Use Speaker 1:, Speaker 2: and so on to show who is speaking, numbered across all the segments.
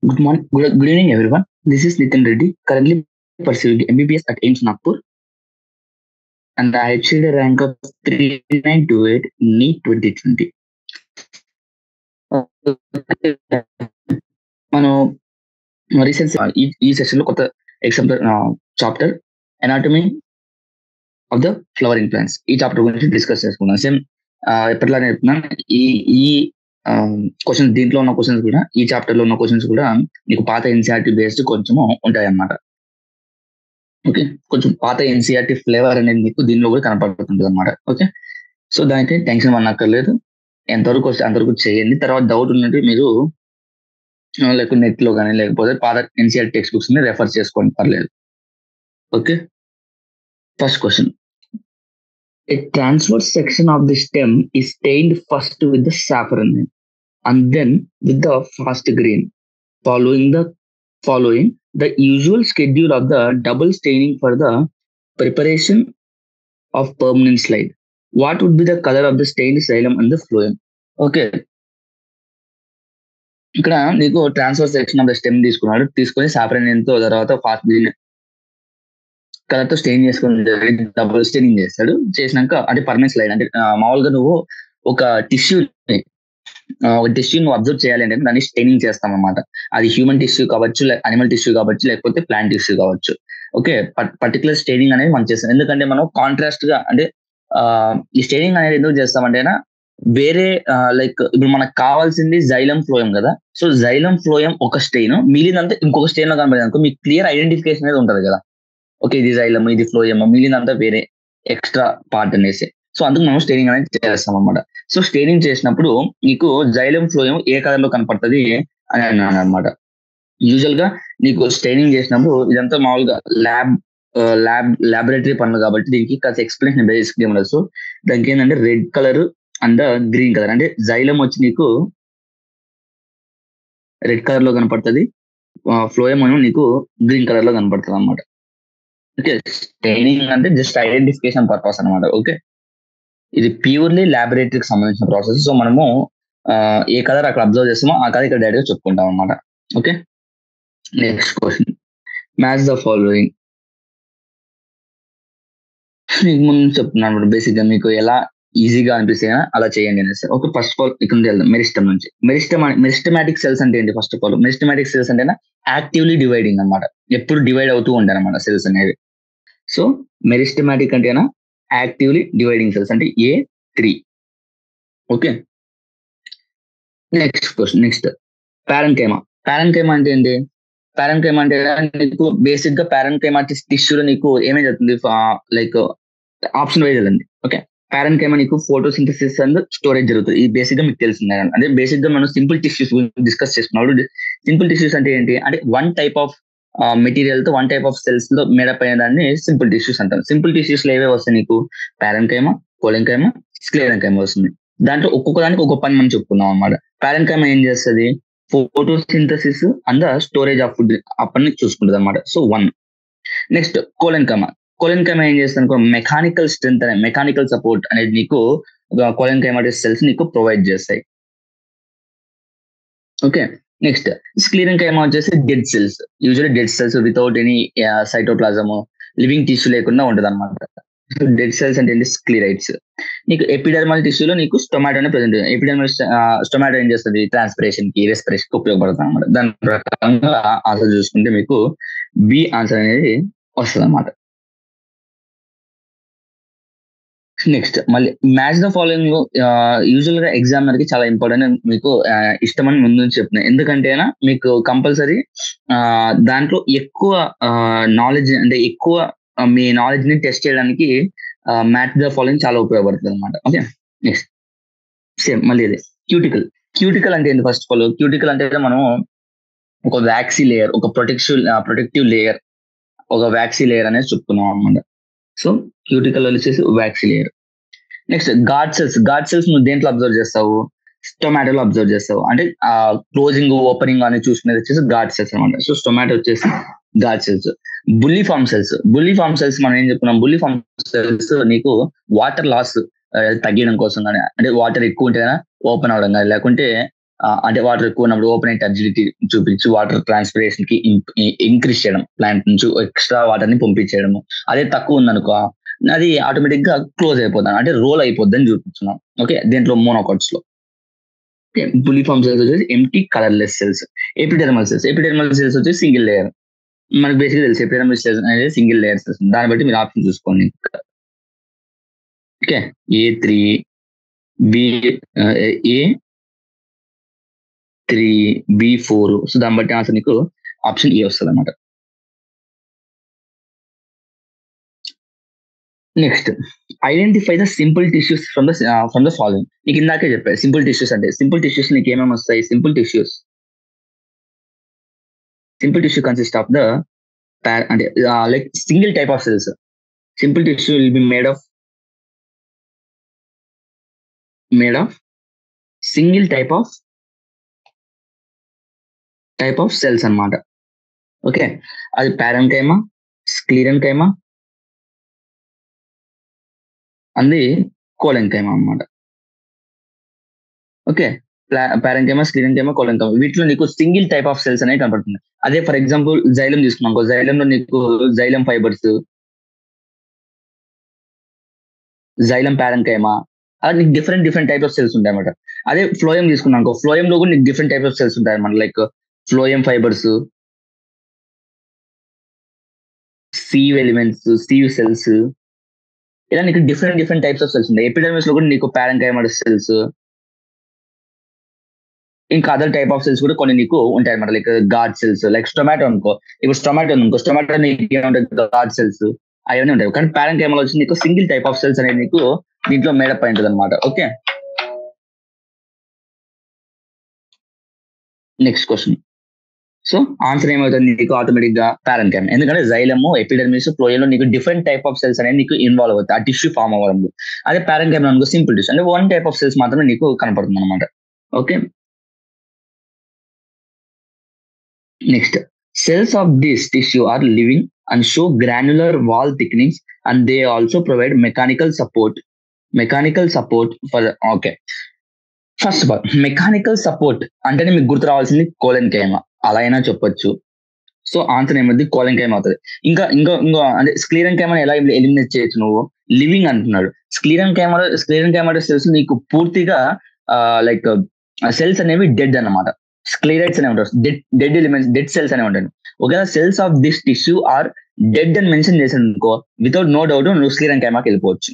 Speaker 1: Good evening, everyone. This is Nitin Reddy, currently pursuing MBBS at AIIMS Nagpur, and I achieved a rank of 3928 NEET 2020. మనం recent ఈ session లో కొత్త example chapter anatomy of the flowering plants ఈ chapter గురించి discuss చేసుకున్నాం. Same ఎప్పటిలానే చెప్తున్నాను. ఈ ఈ క్వశ్చన్స్ దీంట్లో ఉన్న క్వశ్చన్స్ కూడా, ఈ చాప్టర్ లో ఉన్న క్వశ్చన్స్ కూడా మీకు పాత ఎన్సీఆర్టీ బేస్డ్ కొంచెము ఉంటాయి అన్నమాట. ఓకే, కొంచెం పాత ఎన్సీఆర్టీ ఫ్లేవర్ అనేది మీకు దీనిలో కూడా కనపడుతుంటుంది అనమాట. ఓకే, సో దానికి టెన్షన్ పడనక్కర్లేదు. ఎంతవరకు వస్తే అంతవరకు చేయండి. తర్వాత డౌట్ ఉన్నట్టు మీరు లేకపోతే నెట్ లో కానీ లేకపోతే పాత ఎన్సీఆర్ టెక్స్ట్ బుక్స్ ని రెఫర్ చేసుకోండి, పర్లేదు. Okay, first question. A transverse section of the stem is stained first with the saffron and then with the fast green, following the usual schedule of the double staining for the preparation of permanent slide. What would be the color of the stained xylem and the phloem? Okay, ఇక్కడ నీకు transfer section of the stem తీసుకొని saffron ఎంతో తర్వాత fast green colour తో strain చేసుకుని double staining చేస్తాడు. చేసినాక అంటే పర్మనెంట్ స్లైడ్ అంటే మామూలుగా నువ్వు ఒక టిష్యూ నువ్వు అబ్జర్వ్ చేయాలి అంటే దాన్ని స్టెయినింగ్ చేస్తాం అనమాట. అది హ్యూమన్ టిష్యూ కావచ్చు, అనిమల్ టిష్యూ కావచ్చు, లేకపోతే ప్లాంట్ టిష్యూ కావచ్చు. ఓకే, పర్టికులర్ స్టెయినింగ్ అనేది మనం చేస్తాం. ఎందుకంటే మనం కాంట్రాస్ట్ గా అంటే ఈ స్టెయినింగ్ అనేది ఎందుకు చేస్తామంటే వేరే లైక్ ఇప్పుడు మనకు కావాల్సింది జైలం ఫ్లోయం కదా. సో జైలం ఫ్లోయం ఒక స్టెయిన్, మిగిలినంతా ఇంకొక స్టెయిన్ లో కనబడేది అనుకో మీకు క్లియర్ ఐడెంటిఫికేషన్ అనేది ఉంటది కదా. ఓకే, ఇది జైలమ్, ఇది ఫ్లోయమ్, మిగిలినంతా వేరే ఎక్స్ట్రా పార్ట్ అనేసి. సో అందుకు మనం స్టెయినింగ్ అనేది చేస్తాం అనమాట. సో స్టెయినింగ్ చేసినప్పుడు నీకు జైలమ్ ఫ్లోయమ్ ఏ కలర్ లో కనపడుతుంది అని అన్నాను అనమాట. యూజువల్ గా నీకు స్టెయినింగ్ చేసినప్పుడు ఇదంతా మామూలుగా ల్యాబొరేటరీ పనులు కాబట్టి దీనికి కాస్త ఎక్స్ప్లెనేషన్ బేసిక్ ఉండదు. సో దానికి ఏంటంటే red colour and green colour, అంటే జైలమ్ వచ్చి నీకు రెడ్ కలర్ లో కనపడుతుంది, ఫ్లోయమ్ నీకు గ్రీన్ కలర్ లో కనపడుతుంది అనమాట. ఓకే, స్టెయినింగ్ అంటే జస్ట్ ఐడెంటిఫికేషన్ పర్పస్ అనమాట. ఓకే, ఇది ప్యూర్లీ ల్యాబొరేటరీకి సంబంధించిన ప్రాసెస్. సో మనము ఏ కలర్ అక్కడ అబ్జర్వ్ చేస్తామో ఆ కలర్ ఇక్కడ డైరెక్ట్ చెప్పుకుంటాం అనమాట. Okay, next question. Match the following. మీకు ముందు చెప్తున్నాను బేసిక్ గా మీకు ఎలా ఈజీగా అనిపిస్తే అలా చేయండి అనేసి. ఓకే, ఫస్ట్ ఆఫ్ ఆల్ ఇక్కడ వెళ్దాం మెరిస్టమ్ నుంచి. మెరిస్టమాటిక్ సెల్స్ అంటే ఏంటి? First of all meristematic cells అంటే యాక్టివ్లీ డివైడింగ్ అనమాట. ఎప్పుడు డివైడ్ అవుతూ ఉంటాయి అనమాట సెల్స్ అనేవి. సో మెరిస్టమాటిక్ అంటే యాక్టివ్లీ డివైడింగ్ సెల్స్ అంటే A3. Okay, next question. Next parenchyma. Parenchyma అంటే ఏంటి? పారెన్కైమా అంటే నీకు బేసిక్ గా పారెన్కైమా టిష్యూలో నీకు ఏమేమి జరుగుతుంది, లైక్ ఆప్షన్ వైజ్ వెళ్ళండి. ఓకే, పారెన్కైమా నీకు ఫోటోసింథసిస్ అండ్ స్టోరేజ్ జరుగుతుంది. ఇది బేసిక్ గా మీకు తెలిసిందే. అంటే బేసిక్ గా మనం సింపుల్ టిష్యూస్ డిస్కస్ చేసుకున్నప్పుడు సింపుల్ టిష్యూస్ అంటే ఏంటి అంటే వన్ టైప్ ఆఫ్ మెటీరియల్ తో వన్ టైప్ ఆఫ్ సెల్స్ లో మేడప్ అయిన దాన్ని సింపుల్ టిష్యూస్ అంటాం. సింపుల్ టిష్యూస్ లో ఏవే వస్తాయి నీకు? పారెన్కైమా, కోలెన్కైమా, స్క్లెరెన్కైమా వస్తుంది. దాంట్లో ఒక్కొక్క దానికి ఒక్కొక్క పని మనం చెప్పుకున్నాం అనమాట. పారెన్కైమా ఏం చేస్తుంది? Photosynthesis and storage of food ఆ పని చూసుకుంటుంది అనమాట. సో 1. నెక్స్ట్ కోలెన్కైమా. కోలెన్కైమా ఏం చేస్తుంది? మెకానికల్ స్ట్రెంత్ అనే మెకానికల్ సపోర్ట్ అనేది నీకు కోలెన్కైమా సెల్స్ నీకు ప్రొవైడ్ చేస్తాయి. ఓకే, నెక్స్ట్ స్క్లెరెన్కైమా వచ్చేసి dead cells. Usually dead cells without any cytoplasm, living tissue లేకుండా ఉంటుంది అనమాట. డెడ్ సెల్స్ అంటే ఏంటి? స్క్లెరైట్స్. నీకు ఎపిడర్మల్ టిష్యూలో నీకు స్టొమాటోనే ప్రెసెంట్. ఎపిడర్మల్ స్టొమాటో ఏం చేస్తుంది? ట్రాన్స్పిరేషన్ కి, రెస్పిరేషన్ కి ఉపయోగపడుతుంది అనమాట. దాని ప్రకారంగా ఆన్సర్ చూసుకుంటే మీకు బి ఆన్సర్ అనేది వస్తుంది అనమాట. నెక్స్ట్ మళ్ళీ మ్యాచ్ ద ఫాలోయింగ్ యూజువల్ గా ఎగ్జామినర్ కి చాలా ఇంపార్టెంట్, మీకు ఇష్టమని ముందు నుంచి చెప్తున్నాను. ఎందుకంటే మీకు కంపల్సరీ దాంట్లో ఎక్కువ నాలెడ్జ్ అంటే ఎక్కువ మీ నాలెడ్జ్ ని టెస్ట్ చేయడానికి మ్యాచ్ ద ఫాలోయింగ్ చాలా ఉపయోగపడుతుంది అనమాట. ఓకే, నెక్స్ట్ సేమ్ మళ్ళీ అదే క్యూటికల్. క్యూటికల్ అంటే ఏంటి? ఫస్ట్ ఆఫ్ ఆల్ క్యూటికల్ అంటే మనం ఒక వ్యాక్సీ లేయర్, ఒక ప్రొటెక్టివ్ లేయర్, ఒక వ్యాక్సీ లేయర్ అనేది చెప్పుకున్నాం అనమాట. సో క్యూటికల్ వచ్చేసి waxy layer. Next God cells. God cells నువ్వు దేంట్లో అబ్జర్వ్ చేస్తావు? స్టొమాటోలో అబ్జర్వ్ చేస్తావు. అంటే క్లోజింగ్ ఓపెనింగ్ అనేది చూసుకునేది వచ్చేసి గాడ్ సెల్స్ అనమాట. సో స్టొమాటో వచ్చేసి guard cells. Bulliform cells. Bulliform cells మనం ఏం చెప్పుకున్నాం? బుల్లీ ఫామ్ సెల్స్ నీకు వాటర్ లాస్ తగ్గించడం కోసం కానీ, అంటే వాటర్ ఎక్కువ ఉంటేనా ఓపెన్ అవడం కానీ, లేకుంటే అంటే వాటర్ ఎక్కువ ఉన్నప్పుడు ఓపెన్ అయ్యి టర్జిడిటీ చూపించి వాటర్ ట్రాన్స్పిరేషన్ కి ఇంక్రీజ్ చేయడం, ప్లాంట్ నుంచి ఎక్స్ట్రా వాటర్ ని పంపించేయడము. అదే తక్కువ ఉందనుకో అది ఆటోమేటిక్ గా క్లోజ్ అయిపోతాను, అంటే రోల్ అయిపోద్దని చూపిస్తున్నాం. ఓకే, దీంట్లో మోనోకాట్స్ లో బులిఫామ్ సెల్స్ వచ్చేసి empty colourless cells. Epidermal cells వచ్చేసి సింగిల్ లేయర్. మనకు బేసిక్ తెలుసు ఎపిడెర్మల్ సెల్స్ అనేది సింగిల్ లేయర్స్. దాన్ని బట్టి మీరు ఆప్షన్ చూసుకోండి. Okay, A3 B4. సో దాన్ని బట్టి ఆన్సర్ నీకు ఆప్షన్ ఏ వస్తుంది అనమాట. Next, identify the simple tissues from the following. నీకు ఇందాకే చెప్పాను సింపుల్ టిష్యూస్ అంటే. సింపుల్ టిష్యూస్ నీకు ఏమేమి వస్తాయి? Simple tissue consist of the అంటే like single type of cells. Simple tissue will be made of single type of cells అన్నమాట. Okay, అది పారెన్కైమా, స్క్లీరెన్కైమా, అది కోలెన్కైమా అన్నమాట. ఓకే, పారెన్కైమా, స్క్లీరెన్కైమా, కోలెన్కైమా, వీటిలో నీకు సింగిల్ టైప్ ఆఫ్ సెల్స్ అనేవి కనపడుతుంది. అదే ఫర్ ఎగ్జాంపుల్ జైలం తీసుకున్నాం, జైలంలో నీకు జైలం ఫైబర్స్, జైలం పారెన్కైమా, అది నీకు డిఫరెంట్ టైప్ ఆఫ్ సెల్స్ ఉంటాయి అన్నమాట. అదే ఫ్లోయం తీసుకున్నాం, ఫ్లోయం లో కూడా నీకు డిఫరెంట్ టైప్ ఆఫ్ సెల్స్ ఉంటాయి అన్నమాట. Like phloem fibres, sieve elements, sieve cells, ఇలా నీకు డిఫరెంట్ టైప్స్ ఆఫ్ సెల్స్ ఉంటాయి. ఎపిడెర్మిస్ లో కూడా నీకు పారెన్కైమా సెల్స్, ఇంకా అదర్ టైప్ ఆఫ్ సెల్స్ కూడా కొన్ని నీకు ఉంటాయి అన్నమాట. Like guard cells, like stomata అనుకో, ఇప్పుడు స్టొమాటో నీకు ఏముంటాయి? గార్డ్ సెల్స్ అవన్నీ ఉంటాయి. కానీ పారెన్కైమాలో వచ్చి నీకు సింగిల్ టైప్ ఆఫ్ సెల్స్ అనేది నీకు దీంట్లో మేడప్ అయి ఉంటుంది అనమాట. Okay, next question. So answer ఏమవుతుంది నీకు ఆటోమేటిక్ గా పారెన్కైమా, ఎందుకంటే జైలము, ఎపిడెర్మిస్, ఫ్లోయంలో నీకు డిఫరెంట్ టైప్ ఆఫ్ సెల్స్ అనేది నీకు ఇన్వాల్వ్ అవుతాయి ఆ టిష్యూ ఫామ్ అవ్వడంలో. అదే పారెన్కైమా అనుకో సింపుల్ టిష్యూ, అంటే వన్ టైప్ ఆఫ్ సెల్స్ మాత్రమే నీకు కనపడుతుంది అనమాట. Okay, next, cells of this tissue are living and show granular wall thickenings and they also provide mechanical support for. Okay, first of all mechanical support అంటేనే మీకు గుర్తు రావాల్సింది కోలెన్కైమా, అలా అయినా చెప్పొచ్చు. సో ఆన్సర్ ఏమవుతుంది? కోలెన్కైమా అవుతుంది. ఇంకా అంటే స్క్లీరెన్కైమా ఎలా ఎలిమినేట్ చేయొచ్చు? నువ్వు లివింగ్ అంటున్నాడు. స్క్లీరెన్కైమా సెల్స్ నీకు పూర్తిగా లైక్ సెల్స్ అనేవి డెడ్ అన్నమాట. స్క్లీరైట్స్ అనేవి ఉంటారు, డెడ్ ఎలిమెంట్స్, డెడ్ సెల్స్ అనేవి ఉంటాయి. ఒకవేళ cells of this tissue are dead అని మెన్షన్ చేశాను అనుకో, వితౌట్ నో డౌట్ నువ్వు స్క్లీరెన్కైమాకి వెళ్ళిపోవచ్చు.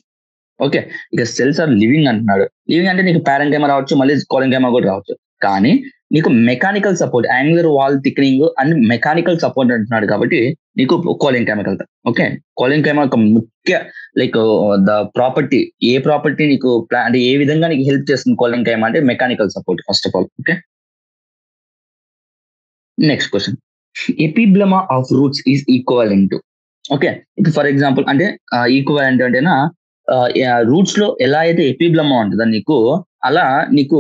Speaker 1: ఓకే, ఇక సెల్స్ ఆర్ లివింగ్ అంటున్నాడు. లివింగ్ అంటే నీకు పారెన్కైమా రావచ్చు, మళ్ళీ కోలెన్కైమా కూడా రావచ్చు. కానీ నీకు mechanical support, angular wall thickening and mechanical support అంటున్నాడు కాబట్టి నీకు కోలెన్కైమాకి వెళ్తాం. ఓకే, కోలెన్కైమా ఒక ముఖ్య లైక్ ద ప్రాపర్టీ, ఏ ప్రాపర్టీ నీకు అంటే ఏ విధంగా నీకు హెల్ప్ చేస్తుంది కోలెన్కైమా అంటే mechanical support first of all. Okay, next question, epiblema of roots is equivalent to. Okay, ఇప్పుడు ఫర్ ఎగ్జాంపుల్ అంటే ఈక్వలెంట్ అంటేనా రూట్స్ లో ఎలా అయితే ఎపిబ్లమా ఉంటుందో నీకు, అలా నీకు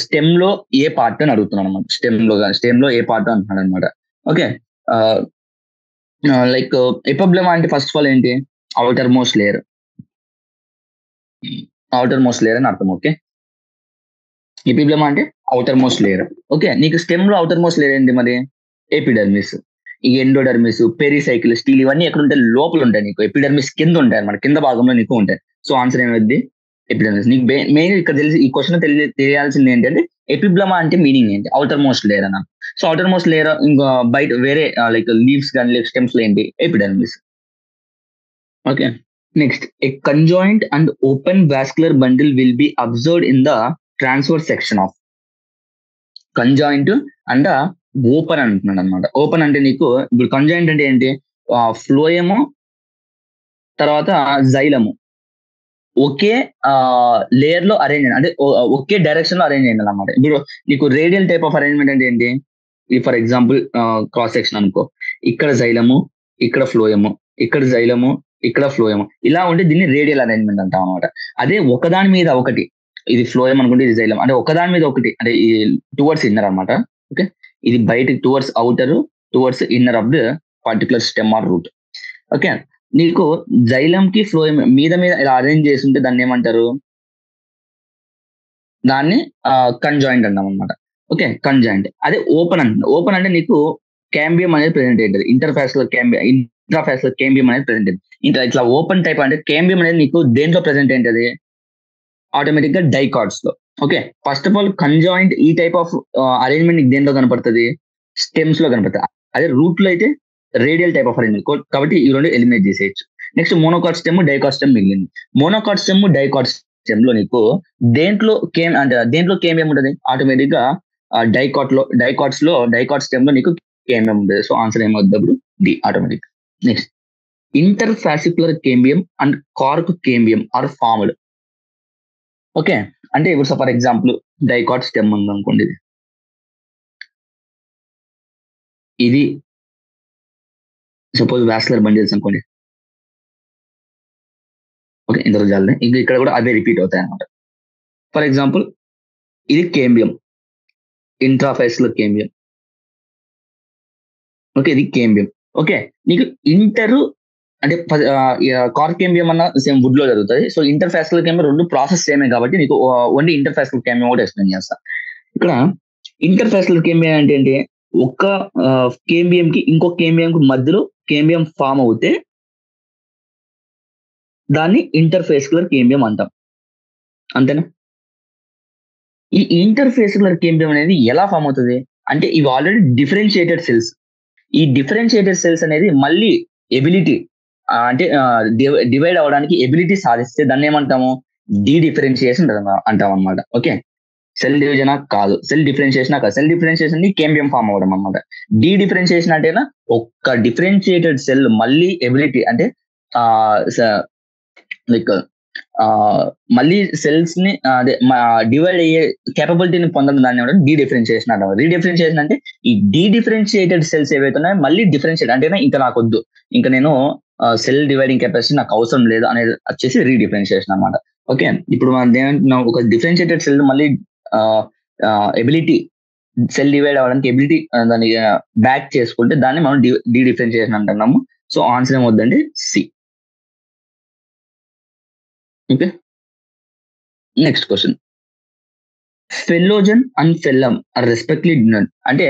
Speaker 1: స్టెమ్ లో ఏ పార్ట్ అని అడుగుతున్నాను అనమాట. స్టెమ్ లో ఏ పార్ట్ అంటున్నాడు అనమాట. ఓకే, లైక్ ఎపిబ్లమా అంటే ఫస్ట్ ఆఫ్ ఆల్ ఏంటి? అవుటర్ మోస్ట్ లేయర్ అని అర్థం. ఓకే, ఎపిబ్లమా అంటే అవుటర్ మోస్ట్ లేయర్. ఓకే, నీకు స్టెమ్ లో అవుటర్ మోస్ట్ లేయర్ ఏంటి మరి? ఎపిడర్మిస్, ఈ ఎండోడర్మిస్, పెరిసైకిల్, స్టీల్, ఇవన్నీ ఎక్కడ ఉంటాయి? లోపల ఉంటాయి. నీకు ఎపిడర్మిస్ కింద ఉంటాయి అన్నమాట, కింద భాగంలో నీకు ఉంటాయి. సో ఆన్సర్ ఏమైంది? ఎపిడర్మిస్. నీకు మెయిన్ ఇక్కడ ఈ క్వశ్చన్ తెలియాల్సింది ఏంటంటే ఎపిబ్లమా అంటే మీనింగ్ ఏంటి? అవుటర్ మోస్ట్ లేయర్ అన్న. సో అవుటర్ మోస్ట్ లేయర్ ఇంకా బయట వేరే లైక్ లీవ్స్ కానీ లైక్ స్టెమ్స్ లో ఏంటి? Epidermis. Okay, next, A conjoint and open vascular bundle will be observed in the transfer section of. Conjoint and open అంటున్నాడు అనమాట. Open అంటే నీకు ఇప్పుడు కంజాయింట్ అంటే ఏంటి? ఫ్లోయము తర్వాత జైలము ఒకే లేయర్ లో అరేంజ్ అయ్యింది, అంటే ఒకే డైరెక్షన్ లో అరేంజ్ అయింది అనమాట. ఇప్పుడు నీకు రేడియల్ టైప్ ఆఫ్ అరేంజ్మెంట్ అంటే ఏంటి? ఫర్ ఎగ్జాంపుల్ క్రాస్ సెక్షన్ అనుకో, ఇక్కడ జైలము, ఇక్కడ ఫ్లోయము, ఇక్కడ జైలము, ఇక్కడ ఫ్లోయము, ఇలా ఉంటే దీన్ని రేడియల్ అరేంజ్మెంట్ అంటాం అనమాట. అదే ఒకదాని మీద ఒకటి, ఇది ఫ్లోయం అనుకుంటే ఇది జైలం, అంటే ఒకదాని మీద ఒకటి, అంటే ఈ టువర్డ్స్ ఇన్నర్ అనమాట. ఓకే, ఇది బయట towards outer, towards inner of the particular stem or root. Okay, నీకు జైలం కి ఫ్లోయం మీద ఇలా అరేంజ్ చేసి ఉంటే దాన్ని ఏమంటారు? దాన్ని కంజాయింట్ అంటాం అనమాట. Okay, conjoint. అదే ఓపెన్ అంటే, ఓపెన్ అంటే నీకు క్యాంబియం అనేది ప్రెసెంట్ అవుతుంది. ఇంట్రాఫాస్కులర్ క్యాంబియం అనేది ప్రెసెంట్ అవుతుంది. ఇంకా ఇట్లా ఓపెన్ టైప్ అంటే క్యాంబియం అనేది నీకు దేంట్లో ప్రెసెంట్ ఏంటది, ఆటోమేటిక్ గా డైకాట్స్ లో. Okay, first of all conjoint ఈ టైప్ ఆఫ్ అరేంజ్మెంట్ నీకు దేంట్లో కనపడుతుంది, స్టెమ్స్ లో కనపడుతుంది. అదే రూట్ లో అయితే రేడియల్ టైప్ ఆఫ్ అరేంజ్మెంట్, కాబట్టి ఈ రెండు ఎలిమినేట్ చేసేయచ్చు. Next monocot stem, dicot stem మిగిలింది. మోనోకాట్ స్టెమ్, డైకాట్ స్టెమ్ లో నీకు దేంట్లో కేమియం ఉంటుంది, ఆటోమేటిక్ గా డైకాట్ స్టెమ్ లో నీకు కేమియం ఉంటుంది. సో ఆన్సర్ ఏమవుతుంది, D automatic. Next inter fascicular cambium and cork cambium are formed. Okay, అంటే ఇప్పుడు ఫర్ ఎగ్జాంపుల్ డైకాట్ స్టెమ్ ఉంది అనుకోండి, ఇది సపోజ్ వాస్కులర్ బండిల్స్ అనుకోండి. ఓకే, ఇంతవరకు చాలు. ఇంకా ఇక్కడ కూడా అవే రిపీట్ అవుతాయి అనమాట. ఫర్ ఎగ్జాంపుల్ ఇది కేంబియం, ఇంట్రాఫాసిక్యులర్ కేంబియం. ఓకే, ఇది కేంబియం. ఓకే, నీకు ఇంటర్ అంటే కార్క్ కేంబియం అన్న సేమ్ వుడ్ లో జరుగుతుంది. సో ఇంటర్ ఫాసిక్యులర్ కేంబియం రెండు ప్రాసెస్ సేమే కాబట్టి నీకు ఓన్లీ ఇంటర్ ఫాసిక్యులర్ కేంబియం కూడా ఎక్స్ప్లెయిన్ చేస్తా. ఇక్కడ ఇంటర్ ఫాసిక్యులర్ కేంబియం అంటే ఏంటి, ఒక కేంబియం కి ఇంకో కేంబియం కి మధ్యలో కేంబియం ఫామ్ అవుతే దాన్ని ఇంటర్ఫేస్కులర్ కేంబియం అంటాం. అంతేనా? ఈ ఇంటర్ఫేస్కులర్ కేంబియం అనేది ఎలా ఫామ్ అవుతుంది అంటే, ఇవి ఆల్రెడీ డిఫరెన్షియేటెడ్ సెల్స్. ఈ డిఫరెన్షియేటెడ్ సెల్స్ అనేది మళ్ళీ ఎబిలిటీ అంటే డివైడ్ అవ్వడానికి ఎబిలిటీ సాధిస్తే దాన్ని ఏమంటాము, డిఫరెన్షియేషన్ అంటాం అనమాట. ఓకే, సెల్ డివిజన్ కాదు, సెల్ డిఫరెన్షియేషన్ కాదు. సెల్ డిఫరెన్షియేషన్ కేంబియం ఫామ్ అవ్వడం అనమాట. డిఫరెన్షియేషన్ అంటేనా ఒక్క డిఫరెన్షియేటెడ్ సెల్ మళ్ళీ ఎబిలిటీ అంటే లైక్ మళ్ళీ సెల్స్ ని అదే డివైడ్ అయ్యే కేపబిలిటీని పొందడం దాన్ని డిఫరెన్షియేషన్ అంటారు. రీడిఫరెన్షియేషన్ అంటే ఈ డిఫరెన్షియేటెడ్ సెల్స్ ఏవైతే ఉన్నాయో మళ్ళీ డిఫరెన్షియేట్ అంటే ఇంకా నాకు వద్దు, ఇంకా నేను సెల్ డివైడింగ్ కెపాసిటీ నాకు అవసరం లేదు అనేది వచ్చేసి రీడిఫరెన్షియేషన్ అనమాట. ఓకే, ఇప్పుడు మనం ఒక డిఫరెన్షియేటెడ్ సెల్ మళ్ళీ ఎబిలిటీ సెల్ డివైడ్ అవ్వడానికి ఎబిలిటీ దాన్ని బ్యాక్ చేసుకుంటే దాన్ని మనం డిఫరెన్షియేషన్ అంటున్నాము. సో ఆన్సర్ ఏమవుద్దండి, C. Okay, next question. Phellogen and phellem are respectively denote అంటే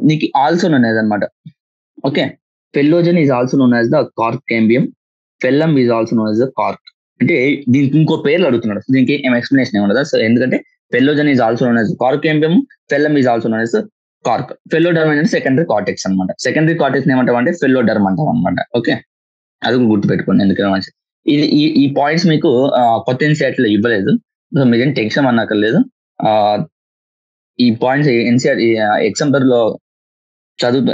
Speaker 1: నీకు ఆల్సో నోన్ యాజ్ అనమాట. Okay, phellogen is also known as the cork cambium, phellem is also known as the cork. అంటే దీనికి ఇంకో పేర్లు అడుగుతున్నాడు, దీనికి ఏం ఎక్స్ప్లెనేషన్ ఏమన్నా. సో ఎందుకంటే phellogen is also known as cork cambium, phellem is also known as cork. Phelloderm అంటే సెకండరీ కార్టెక్స్ అనమాట. సెకండరీ కార్టెక్స్ ఏమంటాం అంటే ఫెల్లోడర్మ్ అంటాం అనమాట. ఓకే, అది గుర్తుపెట్టుకోండి ఎందుకంటే మంచి. ఇది ఈ పాయింట్స్ మీకు కొత్త ఎన్సీఆర్టీ లో ఇవ్వలేదు, సో మీరేం టెన్షన్ అన్నక్కర్లేదు. ఈ పాయింట్స్ ఎన్సీఆర్ ఎగ్జాంపుల్ లో చదువుతూ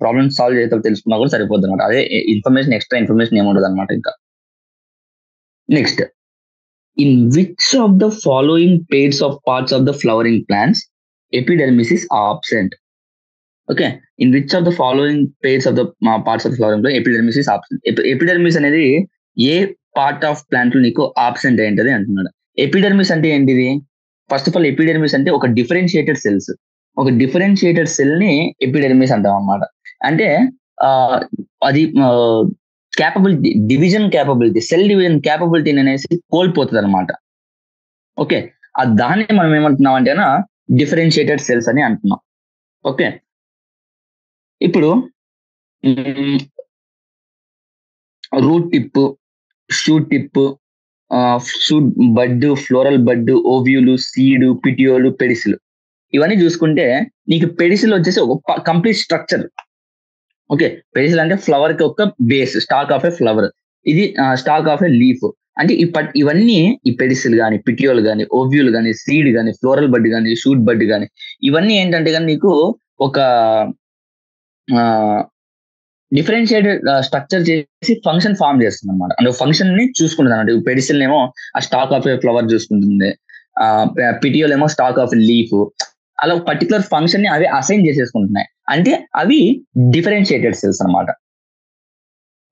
Speaker 1: ప్రాబ్లమ్స్ సాల్వ్ చేస్తే తెలుసుకున్నా కూడా సరిపోద్ది అనమాట. అదే ఇన్ఫర్మేషన్, ఎక్స్ట్రా ఇన్ఫర్మేషన్ ఏముండదు అనమాట. ఇంకా next, in which of the following pairs of parts of the flowering plants epidermis is absent. Okay, in which of the following pairs of the parts of the flowering plant epidermis is absent. Epidermis అనేది ఏ part of plant లో నీకు absent ఏంటది అంటున్నాడు. Epidermis అంటే ఏంటిది, first of all epidermis అంటే ఒక differentiated cells. ఒక డిఫరెన్షియేటెడ్ సెల్ ని ఎపిడెర్మిస్ అంటాం అన్నమాట. అంటే అది capability, division capability, cell division capability అనేసి కోల్పోతుంది అనమాట. ఓకే, దాన్ని మనం ఏమంటున్నాం అంటే డిఫరెన్షియేటెడ్ సెల్స్ అని అంటున్నాం. ఓకే, ఇప్పుడు root tip, shoot tip, shoot bud, floral bud, ovule, seed, petiole, pedicel, ఇవన్నీ చూసుకుంటే నీకు పెడిసిల్ వచ్చేసి ఒక కంప్లీట్ స్ట్రక్చర్. ఓకే, పెడిసిల్ అంటే ఫ్లవర్ కి ఒక base, stalk of a flower. ఇది స్టాక్ ఆఫ్ ఏ లీఫ్. అంటే ఇవన్నీ ఈ పెడిసిల్ కానీ, పిటియోలు కానీ, ఓవ్యూలు కానీ, సీడ్ కానీ, ఫ్లోరల్ బడ్ కానీ, షూట్ బడ్ కానీ, ఇవన్నీ ఏంటంటే కానీ నీకు ఒక డిఫరెన్షియేటెడ్ స్ట్రక్చర్ చేసి ఫంక్షన్ ఫామ్ చేస్తుంది అనమాట. అంటే ఫంక్షన్ ని చూసుకుంటుంది అన్నమాట. పెడిసిల్ ఏమో ఆ స్టాక్ ఆఫ్ ఏ ఫ్లవర్ చూసుకుంటుంది, పిటియోల్ ఏమో స్టాక్ ఆఫ్ లీఫ్. అలా పర్టికులర్ ఫంక్షన్ ని అవి అసైన్ చేసేసుకుంటున్నాయి. అంటే అవి డిఫరెన్షియేటెడ్ సెల్స్ అనమాట.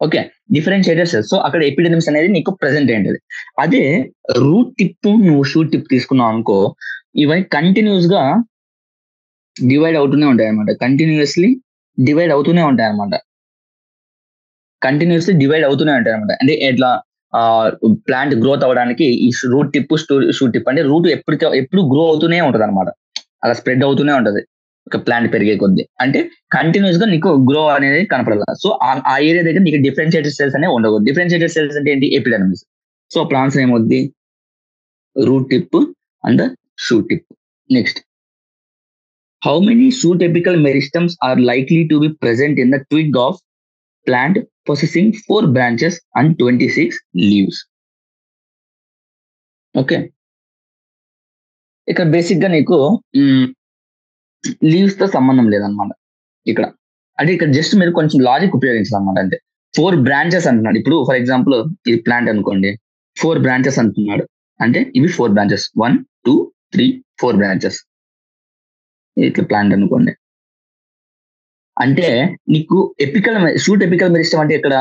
Speaker 1: Okay, differentiated cells. సో అక్కడ ఎపిడెర్మిస్ అనేది నీకు ప్రెసెంట్ ఏంటది. అదే రూట్ టిప్, నువ్వు షూట్ టిప్ తీసుకున్నావు అనుకో, ఇవన్నీ కంటిన్యూస్ గా డివైడ్ అవుతూనే ఉంటాయి అనమాట. కంటిన్యూస్లీ డివైడ్ అవుతూనే ఉంటాయి అనమాట. కంటిన్యూస్లీ డివైడ్ అవుతూనే ఉంటాయి అనమాట. అంటే ఎట్లా ప్లాంట్ గ్రోత్ అవడానికి ఈ రూట్ టిప్ షూట్ టిప్ అంటే రూట్ ఎప్పుడు గ్రో అవుతూనే ఉంటది అనమాట, అలా స్ప్రెడ్ అవుతూనే ఉంటది ఒక ప్లాంట్ పెరిగే కొద్ది. అంటే కంటిన్యూస్ గా నీకు గ్రో అనేది కనపడాలి. సో ఆ ఏరియా దగ్గర నీకు డిఫరెన్షియేటెడ్ సెల్స్ అనేవి ఉండవు. డిఫరెన్షియేటెడ్ సెల్స్ అంటే ఏంటి? ఎపిడర్మిస్. సో ప్లాంట్స్ ఏమవుద్ది? Root tip and shoot tip. Next, how many shoot apical meristems are likely to be present in the twig of plant possessing 4 branches and 26 leaves? Okay, ఇక్కడ basic గా నీకు leaves తో సంబంధం లేదనమాట ఇక్కడ. అంటే ఇక్కడ జస్ట్ మీరు కొంచెం లాజిక్ ఉపయోగించాలన్నమాట. అంటే 4 బ్రాంచెస్ అంటున్నాడు. ఇప్పుడు ఫర్ ఎగ్జాంపుల్ ఇది ప్లాంట్ అనుకోండి, 4 బ్రాంచెస్ అంటున్నాడు. అంటే ఇవి 4 బ్రాంచెస్, 1 2 3 4 బ్రాంచెస్. ఇట్లా ప్లాంట్ అనుకోండి. అంటే నీకు షూట్ ఎపికల్ మెరిస్టమ్ అంటే ఇక్కడ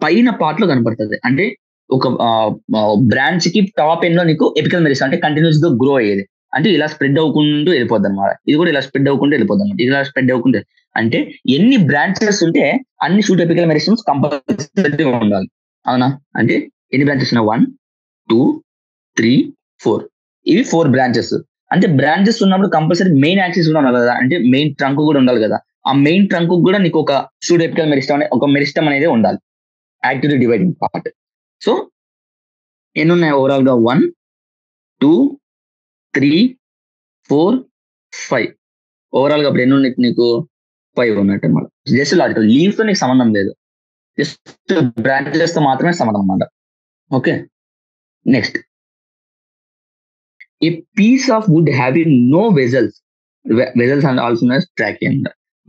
Speaker 1: పైన పార్ట్ లో కనపడుతుంది. అంటే ఒక బ్రాంచ్ కి టాప్ ఎండ్ లో నీకు ఎపికల్ మెరిస్టమ్ అంటే కంటిన్యూస్ గా గ్రో అయ్యేది. అంటే ఇలా స్ప్రెడ్ అవ్వకుండా వెళ్ళిపోద్ది అనమాట. ఇది కూడా ఇలా స్ప్రెడ్ అవ్వకుండా వెళ్ళిపోద్ది అనమాట. ఇలా స్ప్రెడ్ అవ్వకుండా అంటే ఎన్ని బ్రాంచెస్ ఉంటే అన్ని షూట్ ఎపికల్ మెరిస్టమ్స్ కంపల్సరీగా ఉండాలి. అవునా? అంటే ఎన్ని బ్రాంచెస్ ఉన్నాయి? 1 2 3 4. ఇవి 4 బ్రాంచెస్. అంటే బ్రాంచెస్ ఉన్నప్పుడు కంపల్సరీ మెయిన్ యాక్సిస్ కూడా ఉండాలి కదా, అంటే మెయిన్ ట్రంక్ కూడా ఉండాలి కదా. ఆ మెయిన్ ట్రంక్ కూడా నీకు ఒక షూట్ ఎపికల్ మెరిస్టమ్ ఒక మెరిస్టమ్ అనేది ఉండాలి, యాక్టివ్లీ డివైడింగ్ పార్ట్. సో ఎన్ని ఉన్నాయి ఓవరాల్ గా? 1 2 3 4 5. ఓవరాల్ గా అప్పుడు ఎన్ని ఉన్నాయి నీకు? 5 ఉన్నట్టు అన్నమాట. Just logical. లీవ్స్ తో నీకు సంబంధం లేదు, జస్ట్ బ్రాంచెస్ తో మాత్రమే సంబంధం అన్నమాట. Okay, next, a piece of wood having no vessels and also known as trachea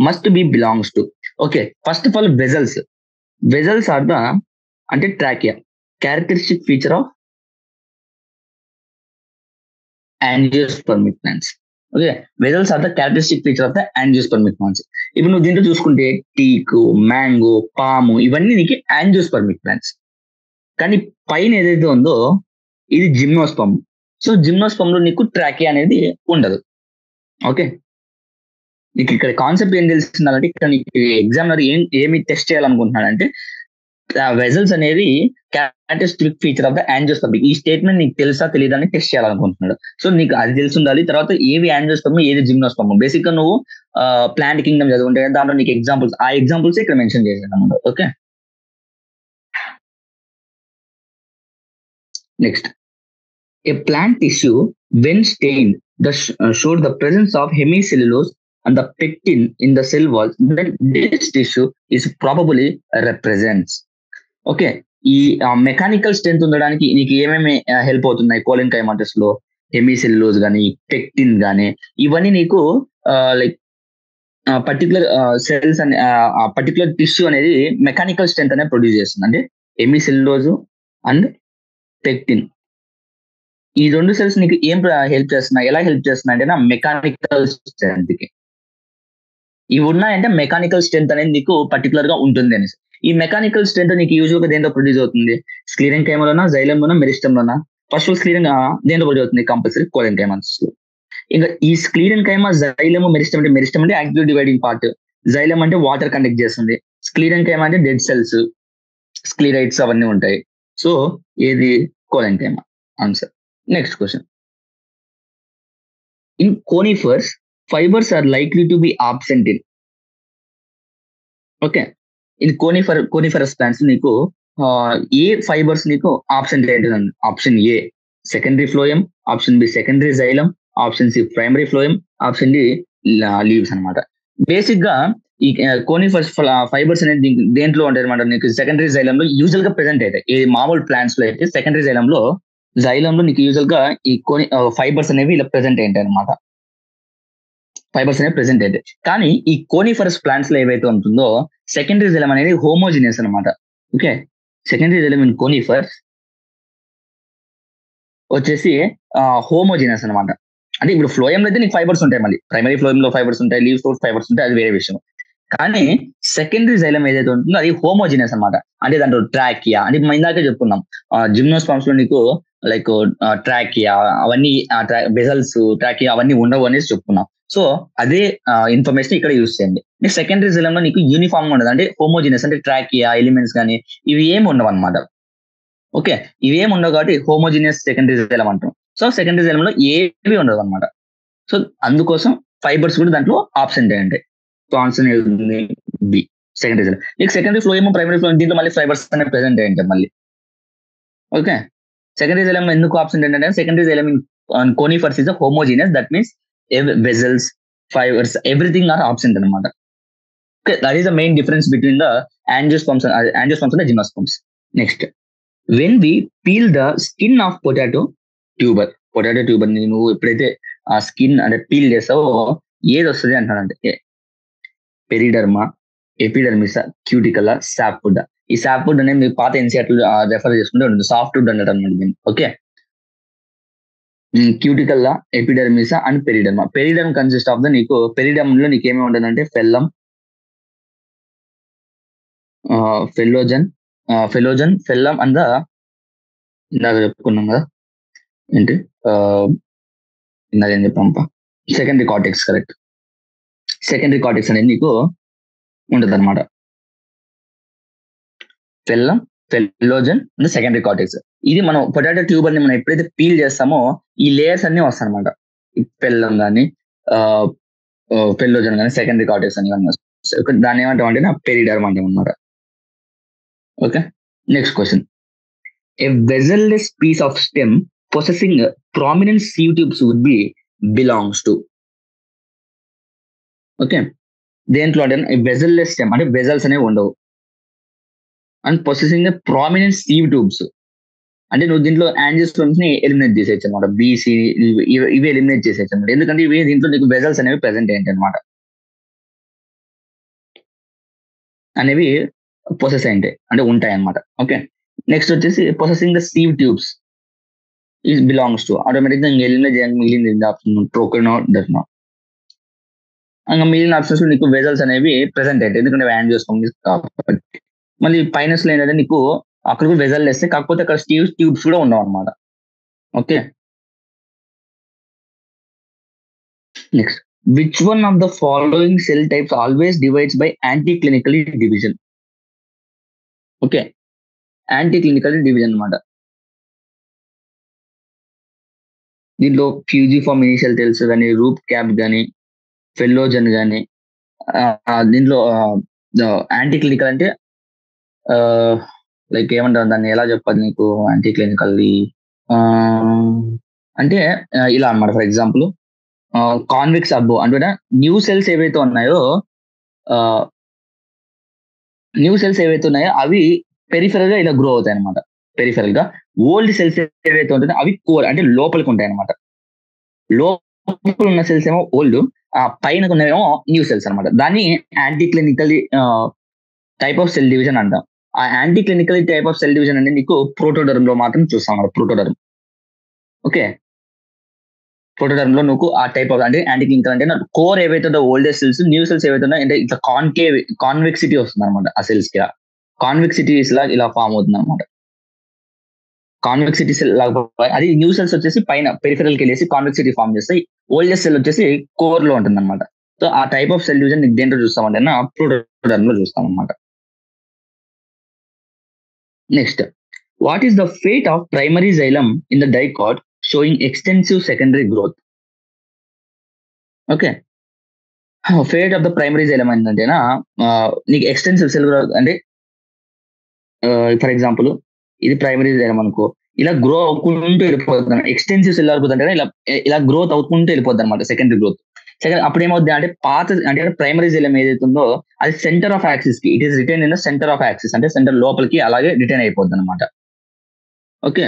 Speaker 1: must be belongs to. Okay, first of all, vessels are the అంటే trachea, characteristic feature of angiospermic plants. Okay, vessels are the characteristic feature of the angiospermic plants. ఇప్పుడు నువ్వు దీంట్లో చూసుకుంటే teak, mango, పాము ఇవన్నీ నీకు angiospermic plants. కానీ పైన ఏదైతే ఉందో ఇది జిమ్నోస్పర్మ్. సో జిమ్నోస్పర్మ్ లో నీకు ట్రాకియా అనేది ఉండదు. ఓకే, నీకు ఇక్కడ కాన్సెప్ట్ ఏం తెలుస్తుందంటే ఇక్కడ నీకు ఎగ్జామినర్ ఏమి టెస్ట్ చేయాలనుకుంటున్నాడంటే వెజల్స్ అనేది characteristic feature of the angiosperm. ఈ స్టేట్మెంట్ నీకు తెలుసా తెలియదా అని టెస్ట్ చేయాలనుకుంటున్నాడు. సో నీకు అది తెలిసి ఉండాలి. తర్వాత ఏవి యాంజియోస్పర్మ్ ఏది జిమ్నోస్పర్మ్. బేసిక్ గా నువ్వు ప్లాంట్ కింగ్డమ్ చదువుకుంటే దాంట్లో నీకు ఎగ్జాంపుల్స్, ఆ ఎగ్జాంపుల్స్ ఇక్కడ మెన్షన్ చేశాను అన్నమాట. Okay, next, a plant tissue when stained showed the presence of hemicellulose and the pectin in the cell walls, then this tissue is probably represents. Okay, ఈ mechanical strength ఉండడానికి నీకు ఏమేమి help అవుతున్నాయి కోలిన్కైమాటస్ లో? Hemicellulose కానీ, pectin కానీ, ఇవన్నీ నీకు లైక్ పర్టికులర్ సెల్స్ అనే పర్టికులర్ టిష్యూ అనేది మెకానికల్ స్ట్రెంత్ అనేది ప్రొడ్యూస్ చేస్తుంది. అంటే హెమిసెల్యులోజ్ అండ్ పెక్టిన్ ఈ 2 సెల్స్ నీకు ఏం హెల్ప్ చేస్తున్నాయి? ఎలా హెల్ప్ చేస్తున్నాయి అంటే మెకానికల్ స్ట్రెంత్ కి. ఇవి ఉన్నాయంటే మెకానికల్ స్ట్రెంత్ అనేది నీకు పర్టికులర్ గా ఉంటుంది అనేసి. ఈ మెకానికల్ స్ట్రెంత్ నీకు యూజువల్ గా దేంతో ప్రొడ్యూస్ అవుతుంది? స్క్లీరెన్కైమాలోనా, జైలంలోనా, మెరిస్టంలోనా? ఫస్ట్ స్క్లీరెన్ దేంతో ప్రొడ్యూస్ అవుతుంది? కంపల్సరీ కోలిన్కైమాస్. ఇంకా ఈ స్క్లీరెన్కైమా, జైలము, మెరిస్టమ్ అంటే మెరిస్టమ్ అంటే యాక్టివ్ డివైడింగ్ పార్ట్, జైలం అంటే వాటర్ కండక్ట్ చేస్తుంది, స్క్లీరెన్కైమా అంటే డెడ్ సెల్స్, స్క్లీరైట్స్ అవన్నీ ఉంటాయి. సో ఏది? కోలిన్కైమా answer. Next question. In conifers, fibers are likely to be absent in. Okay. In coniferous plants, నీకు ఏ ఫైబర్స్ నీకు ఆబ్సెంట్ ఏంటిదండి? Option A secondary phloem, option B secondary xylem, option C primary phloem, option D leaves అనమాట. Basic గా ఈ conifers fibres అనేది దేంట్లో ఉంటాయి అనమాట? నీకు సెకండరీ జైలంలో యూజువల్ గా ప్రెసెంట్ అవుతాయి. ఈ మామూలు ప్లాంట్స్ లో అయితే సెకండరీ జైలంలో నీకు యూజువల్ గా ఈ ఫైబర్స్ అనేవి ఇలా ప్రెసెంట్ ఏంటాయి అనమాట. ఫైబర్స్ అనేవి ప్రెసెంట్ అయితే, కానీ ఈ కోనిఫరస్ ప్లాంట్స్ లో ఏవైతే ఉంటుందో సెకండరీ జైలం అనేది హోమోజినియస్ అనమాట. ఓకే, సెకండరీ జైలం ఇన్ కోనిఫర్స్ వచ్చేసి హోమోజినియస్ అనమాట. అంటే ఇప్పుడు ఫ్లోయం అయితే నీకు ఫైబర్స్ ఉంటాయి, మళ్ళీ ప్రైమరీ ఫ్లోయం లో ఫైబర్స్ ఉంటాయి, లీవ్స్ లో ఫైబర్స్ ఉంటాయి, అది వేరే విషయం. కానీ సెకండరీ జైలం ఏదైతే ఉంటుందో అది హోమోజినియస్ అనమాట. అంటే దాంట్లో ట్రాకియా అంటే మనం ఇందాకే చెప్పుకున్నాం, జిమ్నోస్పర్మ్స్ లో నీకు లైక్ ట్రాకియా అవన్నీ వెజల్స్, ట్రాకియా అవన్నీ ఉండవు అనేసి చెప్పుకున్నాం. సో అదే ఇన్ఫర్మేషన్ ఇక్కడ యూజ్ చేయండి. సెకండరీ జైలంలో నీకు యూనిఫామ్ గా ఉండదు, అంటే హోమోజినియస్ అంటే ట్రాకియా ఎలిమెంట్స్ కానీ ఇవి ఏమి ఉండవు అనమాట. ఓకే, ఇవేం ఉండవు కాబట్టి హోమోజీనియస్ సెకండరీ జైలం అంటాం. సో సెకండరీ జైలంలో ఏవి ఉండవు అనమాట. సో అందుకోసం ఫైబర్స్ కూడా దాంట్లో ఆబ్సెంట్ అయ్యి ఉంటాయి. సో ఆన్సర్ ఏది బి, సెకండరీ జైలం. నీకు సెకండరీ ఫ్లో ఏమో ప్రైమరీ ఫ్లో, దీంట్లో మళ్ళీ ఫైబర్స్ అనేవి ప్రెసెంట్ అయ్యి ఉంటాయి మళ్ళీ. ఓకే, సెకండరీ జైలం ఎందుకు ఆబ్సెంట్ ఏంటంటే secondary xylem in conifers is homogeneous, that means vessels, fibres, everything are absent అనమాట. Okay, that is the main difference between the angiosperms and the gymnosperms. Next, when we peel the skin of potato tuber ని నువ్వు ఎప్పుడైతే ఆ skin అంటే peel చేస్తావో ఏది వస్తుంది అంటానంటే పెరిడర్మా, ఎపిడర్మిసా, క్యూటికలా, సాఫ్వుడ్. ఈ సాఫ్వుడ్ అనేది మీరు పాత ఎన్సీఆర్టీ రెఫర్ చేసుకుంటే ఉంటుంది, సాఫ్ట్వుడ్ అన్నట్టు అనమాట దీన్ని. ఓకే, క్యూటికల్లా, ఎపిడర్మిసా అండ్ పెరిడర్మా. పెరిడర్మ్ కన్సిస్ట్ ఆఫ్ ద నీకు పెరిడర్మ్ లో నీకు ఏమేమి ఉంటుందంటే ఫెల్లం, ఫెలోజన్, ఫెల్లం అండ్ ద ఇందాక చెప్పుకున్నాం కదా ఏంటి ఇందాక ఏం చెప్పాంప, secondary cortex. Correct, secondary cortex అనేది నీకు ఉంటుంది అనమాట. Phellem, phellogen and secondary cortex. ఇది మనం పొటాటో ట్యూబర్ ని మనం ఎప్పుడైతే పీల్ చేస్తామో ఈ లేయర్స్ అన్ని వస్తాయి అనమాట. ఫెల్లం కానీ ఫెలోజన్ కానీ సెకండరీ కార్టెక్స్ అని వస్తాయి. దాన్ని ఏమంటాం అంటే నా పెరిడర్మ్ అంటాం అనమాట. Okay, next question. A vessel-less piece of stem possessing prominent sieve tubes would be belongs to. Okay, దేంట్లో అంటే వెజల్లెస్ స్టెమ్ అంటే వెజల్స్ అనేవి ఉండవు and possessing prominent sieve tubes అంటే నువ్వు దీంట్లో యాంజియోస్పెర్మ్స్ ని ఎలిమినేట్ చేసేయచ్చు అనమాట. బీసీ ఇవి ఎలిమినేట్ చేసేయచ్చు అనమాట, ఎందుకంటే ఇవి దీంట్లో నీకు వెజల్స్ అనేవి ప్రెసెంట్ ఏంటి అనమాట, అనేవి పొసెస్ అయింటాయి అంటే ఉంటాయి అనమాట. ఓకే, నెక్స్ట్ వచ్చేసి possessing the sieve tubes is belongs to. ఆటోమేటిక్గా ఎలిమినేట్ చేయడానికి మిగిలింది ఆప్షన్ ప్రోకనో డస్ నాట్. ఇంకా మిగిలిన ఆప్షన్స్ నీకు వెజల్స్ అనేవి ప్రెసెంట్ అయితే ఎందుకంటే యాంజియోస్పెర్మ్స్ కాబట్టి. మళ్ళీ పైనస్ లో ఏంటంటే నీకు అక్కడ కూడా వెజల్ వేస్తే కాకపోతే అక్కడ ట్యూబ్స్ కూడా ఉండవు అనమాట. Okay, next, which one of the following cell types always divides by anti clinical division. Okay, anti clinical division అనమాట. దీంట్లో ఫ్యూజిఫార్మ్ ఇనిషియల్ టెల్స్ కానీ, రూప్ క్యాప్ కానీ, ఫెల్లోజన్ కానీ, దీంట్లో యాంటీ క్లినికల్ అంటే లైక్ ఏమంటారు దాన్ని ఎలా చెప్పాలి నీకు, యాంటీ క్లినికల్ అంటే ఇలా అనమాట. ఫర్ ఎగ్జాంపుల్ కాన్వెక్స్ అబ్బో అంటే న్యూ సెల్స్ ఏవైతే ఉన్నాయో అవి పెరిఫెరల్ గా ఇలా గ్రో అవుతాయి అనమాట. పెరిఫెరల్ గా ఓల్డ్ సెల్స్ ఏవైతే ఉంటాయో అవి కోర్ అంటే లోపలికి ఉంటాయి అనమాట. లోపల ఉన్న సెల్స్ ఏమో ఓల్డ్, పైన ఉన్నవేమో న్యూ సెల్స్ అనమాట. దాన్ని anti clinical type of cell division అంటాం. ఆ anti clinical type of cell division అనేది నీకు ప్రోటోడర్మ్ లో మాత్రం చూస్తాం అన్నమాట. ప్రోటోడర్మ్. ఓకే, ప్రోటోడర్మ్ లో నువ్వు ఆ టైప్ ఆఫ్ అంటే యాంటీ క్లినికల్ అంటే కోర్ ఏవైతే ఓల్డెస్ట్ సెల్స్, న్యూ సెల్స్ ఏవైతే ఉన్నాయో అంటే ఇట్లా కాన్వెక్సిటీ వస్తుంది అనమాట. ఆ సెల్స్ కి కాన్వెక్సిటీ ఇలా ఫామ్ అవుతుంది అనమాట. కాన్వెక్సిటీ సెల్ అది న్యూ సెల్స్ వచ్చేసి పైన పెరిఫెరల్ కి వెళ్ళేసి కాన్వెక్సిటీ ఫామ్ చేస్తాయి. ఓల్డెస్ట్ సెల్ వచ్చేసి కోర్ లో ఉంటుంది అనమాట. సో ఆ టైప్ ఆఫ్ సెల్ డివిజన్ నీకు దేంట్లో చూస్తామంటే ప్రోటోడర్మ్ లో చూస్తాం అనమాట. Next, what is the fate of primary xylem in the dicot showing extensive secondary growth. Okay, fate of the primary xylem ఏంటంటేనా నీకు ఎక్స్టెన్సివ్ సెల్ గ్రోత్ అంటే ఫర్ ఎగ్జాంపుల్ ఇది ప్రైమరీ జైలం అనుకో, ఇలా గ్రో అవుకుంటూ వెళ్ళిపోతుంది. ఎక్స్టెన్సివ్ సెల్ గ్రోత్ అంటే ఇలా growth అవుకుంటూ వెళ్ళిపోద్ది అనమాట. Secondary growth. అప్పుడు ఏమవుతుంది అంటే అంటే ప్రైమరీ జైలం ఏదైతే ఉందో అది సెంటర్ ఆఫ్ యాక్సిస్ కి it is retain in the centre of axis అంటే సెంటర్ లోపలికి అలాగే రిటైన్ అయిపోద్ది అనమాట. ఓకే,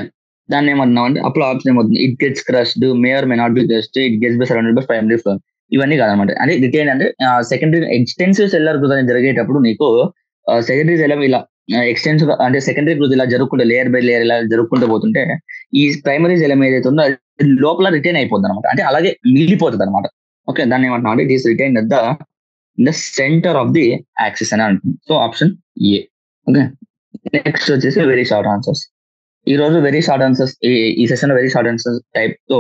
Speaker 1: దాన్ని ఏమన్నాం అంటే అప్పుడు ఆప్షన్ ఏమవుతుంది, it gets crushed, may or may not be crushed, it gets by surrounded by primary floor. ఇవన్నీ కాదనమాట. అంటే రిటైన్ అంటే సెకండరీ ఎక్స్టెన్సివ్ సెల్యులర్ గ్రోత్ అనేది జరిగేటప్పుడు నీకు సెకండరీ జైలం ఇలా ఎక్స్టెన్సివ్ అంటే సెకండరీ గ్రోత్ ఇలా జరుగుకుంటే లేయర్ బై లేయర్ ఇలా జరుగుకుంటూ పోతుంటే ఈ ప్రైమరీ జైలం ఏదైతే ఉందో లోపల రిటైన్ అయిపోద్ది అనమాట. అంటే అలాగే మిగిలిపోతుంది అనమాట. ఓకే, దాన్ని ఏమంటున్నాం అంటే it is retain at the centre of the axis అని అంటుంది. So option A. Okay, next వచ్చేసి వెరీ షార్ట్ ఆన్సర్స్. ఈ రోజు వెరీ షార్ట్ ఆన్సర్స్ ఈ సెషన్ లో వెరీ షార్ట్ ఆన్సర్స్ టైప్ తో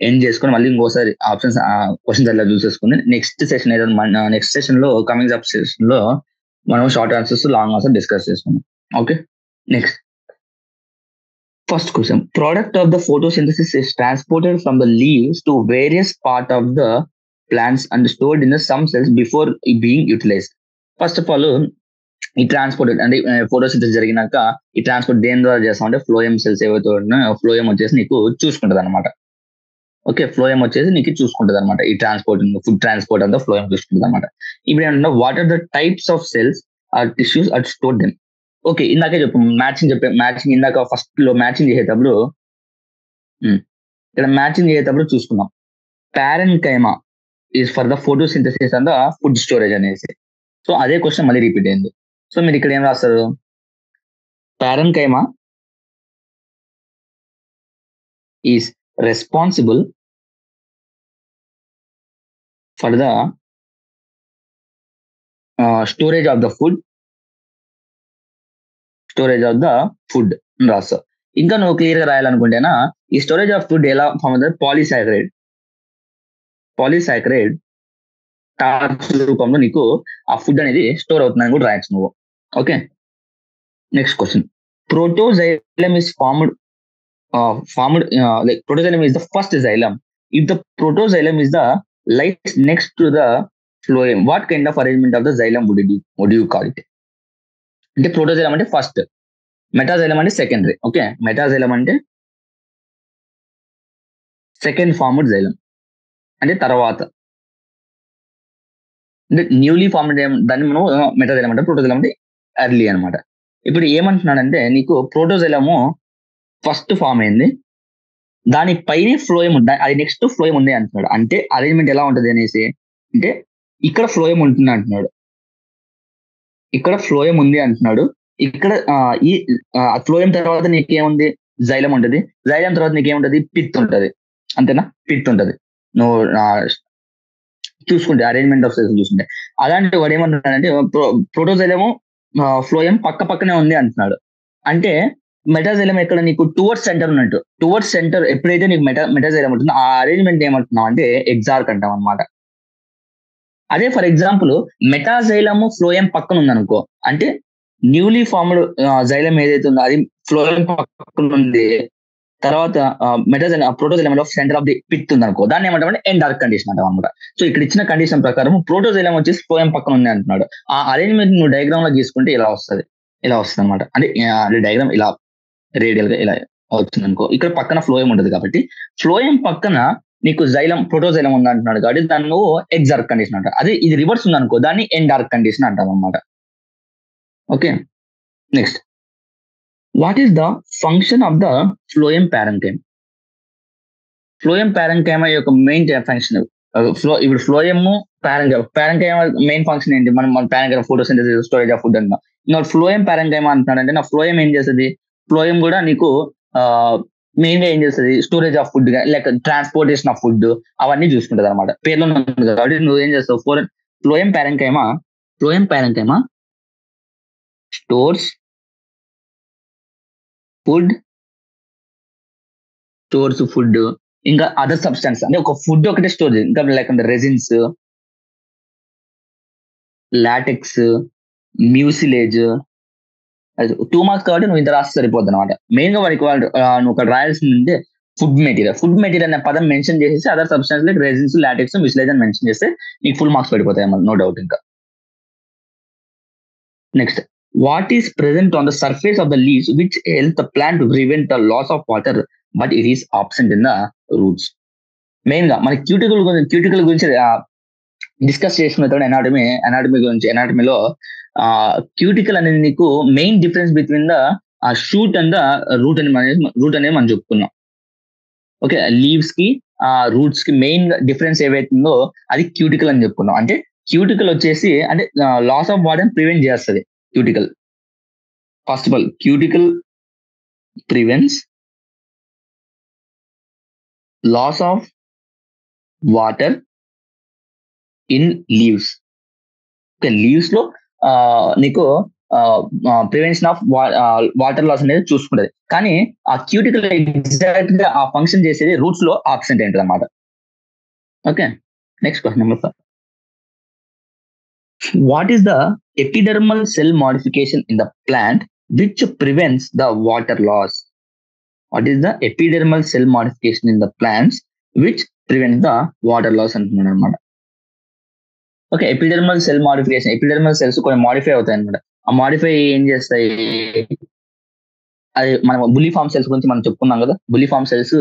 Speaker 1: ఎండ్ చేసుకుని మళ్ళీ ఇంకోసారి ఆప్షన్స్ క్వశ్చన్స్ అలా చూసేసుకుని నెక్స్ట్ సెషన్ ఏదైనా నెక్స్ట్ సెషన్ లో కమింగ్ అప్ సెషన్ లో మనం short answers long answer discuss చేసుకున్నాం. Okay, next First question: product of the photosynthesis is transported from the leaves to various part of the plants and stored in the some cells before being utilized. First of all, ఈ transport అంటే photosynthesis జరిగినాక ఈ transport దేని ద్వారా చేస్తాం అంటే phloem cells ఏవైతే ఉన్నాయో phloem వచ్చేసి నీకు చూసుకుంటది అనమాట. ఓకే, ఫ్లోయం వచ్చేసి నీకు చూసుకుంటది అనమాట. ఈ ట్రాన్స్పోర్ట్ ఫుడ్ ట్రాన్స్పోర్ట్ అంతా ఫ్లోయం చూసుకుంటది అనమాట. ఇప్పుడు ఏంటంటే what are the types of cells or tissues or store them. Okay, ఇందాకే మ్యాచింగ్ ఇందాక ఫస్ట్ లో మ్యాచింగ్ చేసేటప్పుడు ఇక్కడ మ్యాచింగ్ చేసేటప్పుడు చూసుకున్నాం. Parenchyma is for the photosynthesis and the food storage అనేసి. సో అదే క్వశ్చన్ మళ్ళీ రిపీట్ అయింది. సో మీరు ఇక్కడ ఏం రాస్తారు? Parenchyma is responsible for the storage of the food అని రాస్తావు. ఇంకా నువ్వు క్లియర్ గా రాయాలనుకుంటేనా ఈ స్టోరేజ్ ఆఫ్ ఫుడ్ ఎలా ఫామ్ అవుతుంది? పాలీసాకరైడ్ టార్చ్ రూపంలో నీకు ఆ ఫుడ్ అనేది స్టోర్ అవుతుందని కూడా రాయొచ్చు నువ్వు. Okay, next question. Protoxylem is formed like protoxylem is the first xylem. If the protoxylem is the lies next to the phloem, what kind of arrangement of the xylem would you call it? అంటే protoxylem అంటే first, metaxylem అంటే secondary. Okay, metaxylem అంటే second formed xylem అంటే తర్వాత, అంటే newly formed దాన్ని మనం metaxylem అంటే, ప్రోటోజైలం అంటే ఎర్లీ అనమాట. ఇప్పుడు ఏమంటున్నాడంటే నీకు ప్రోటోజైలము ఫస్ట్ ఫామ్ అయింది, దానిపైనే ఫ్లోయం ఉంది, అది నెక్స్ట్ ఫ్లోయం ఉంది అంటున్నాడు. అంటే అరేంజ్మెంట్ ఎలా ఉంటది అనేసి అంటే ఇక్కడ ఫ్లోయం ఉంటుంది అంటున్నాడు, ఇక్కడ ఫ్లోయం ఉంది అంటున్నాడు. ఇక్కడ ఈ ఫ్లోయం తర్వాత నీకేముంది? జైలం ఉంటది. జైలం తర్వాత నీకేముంటది? పిత్ ఉంటది. అంతేనా? పిత్ ఉంటది. నువ్వు చూసుకుంటే అరేంజ్మెంట్ ఆఫ్ సెల్స్ చూసుకుంటే. అలాంటి వాడు ఏమంటున్నాడంటే ప్రోటోజైలము ఫ్లోయం పక్కనే ఉంది అంటున్నాడు. అంటే మెటాజైలం ఎక్కడ? నీకు టువర్డ్స్ సెంటర్ ఉన్నట్టు. టువర్డ్స్ సెంటర్ ఎప్పుడైతే నీకు మెటాజైలం ఉంటుందో ఆ అరేంజ్మెంట్ ఏమంటున్నావు అంటే ఎగ్జార్క్ అంటాం అనమాట. అదే ఫర్ ఎగ్జాంపుల్ మెటాజైలము ఫ్లోయం పక్కన ఉందనుకో, అంటే న్యూలీ ఫార్మ్డ్ జైలం ఏదైతే ఉందో అది ఫ్లోయం పక్కన ఉంది, తర్వాత metaxylem protoxylem centre of the pith ఉంది అనుకో, దాన్ని ఏమంటామంటే ఎండార్క్ కండిషన్ అంటాం అనమాట. సో ఇక్కడ ఇచ్చిన కండిషన్ ప్రకారం ప్రోటోజైలం వచ్చేసి ఫ్లోయం పక్కన ఉంది అంటున్నాడు. ఆ అరేంజ్మెంట్ నువ్వు డయాగ్రామ్ లో గీసుకుంటే ఇలా వస్తుంది అనమాట. అంటే డయాగ్రామ్ ఇలా రేడియల్ గా ఇలా అవుతుంది అనుకో. ఇక్కడ పక్కన ఫ్లోయం ఉంటుంది కాబట్టి ఫ్లోయం పక్కన నీకు జైలం ప్రోటోజైలం ఉంది అంటున్నాడు కాబట్టి దాన్ని నువ్వు ఎగ్జార్క్ కండిషన్ అంటారు. అదే ఇది రివర్స్ ఉంది అనుకో, దాన్ని ఎండార్క్ కండిషన్ అంటాం అనమాట. Okay, next. What is the function of the phloem parenchyma? Phloem parenchyma యొక్క మెయిన్ ఫంక్షన్ ఇప్పుడు ఫ్లోయము పారెన్కైమా మెయిన్ ఫంక్షన్ ఏంటి? మనం పారెన్కైమా ఫోటోసింథసిస్, స్టోరేజ్ ఆఫ్ ఫుడ్ అంటున్నాం. ఇంకా ఫ్లోయం పారెన్కైమా అంటున్నాడంటే నా ఫ్లోయం ఏం చేస్తుంది? ఫ్లోయం కూడా నీకు మెయిన్ గా ఏం చేస్తుంది? స్టోరేజ్ ఆఫ్ ఫుడ్ లేక ట్రాన్స్పోర్టేషన్ ఆఫ్ ఫుడ్ అవన్నీ చూసుకుంటది అనమాట. పేర్లో ఉంటుంది కాబట్టి నువ్వు ఏం చేస్తావు? ఫ్లోయం పారెన్కైమా స్టోర్స్ ఫుడ్ ఇంకా అదర్ సబ్స్టెన్స్, అంటే ఒక ఫుడ్ ఒకటే స్టోర్ చేయాలి. ఇంకా like resins, latex, mucilage. 2 marks కాబట్టి నువ్వు ఇంత రాస్తే సరిపోద్ది అనమాట. మెయిన్ గా వాడికి నువ్వు ఇక్కడ రాయాల్సింది ఫుడ్ మెటీరియల్ అనే పదం మెన్షన్ చేసేసి other substance like resins, latex, mucilage అని మెన్షన్ చేస్తే నీకు ఫుల్ మార్క్స్ పడిపోతాయి, నో డౌట్. ఇంకా next. What is present on the surface of the leaves which help the plant to prevent the loss of water but it is absent in the roots? Main గా మన cuticle గురించి discuss చేసుకున్న anatomy గురించి. ఎనాటమీలో cuticle అనేది నీకు main difference between the shoot and the root అనేది మనం చెప్పుకున్నాం. ఓకే, లీవ్స్ కి రూట్స్ కి మెయిన్ డిఫరెన్స్ ఏవైతుందో అది క్యూటికల్ అని చెప్పుకున్నాం. అంటే క్యూటికల్ వచ్చేసి అంటే లాస్ ఆఫ్ వాటర్ ప్రివెంట్ చేస్తుంది. Cuticle first of all cuticle prevents loss of water in leaves. Okay, leaves లో నీకు ప్రివెన్షన్ ఆఫ్ వాటర్ లాస్ అనేది చూసుకుంటది. కానీ ఆ క్యూటికల్ ఎగ్జాక్ట్ గా ఆ ఫంక్షన్ చేసేది రూట్స్ లో ఆబ్సెంట్ ఏంటది అనమాట. Okay, next question number 5. What is the epidermal cell modification in the plant which prevents the water loss? What is the epidermal cell modification in the plants which prevent the water loss అంటున్నాడు అనమాట. Okay, epidermal cell modification, epidermal cells కొన్ని modify అవుతాయి అనమాట. ఆ modify ఏం చేస్తాయి, అది మనం బుల్లి ఫామ్ సెల్స్ గురించి మనం చెప్పుకున్నాం కదా. బుల్లి ఫామ్ సెల్స్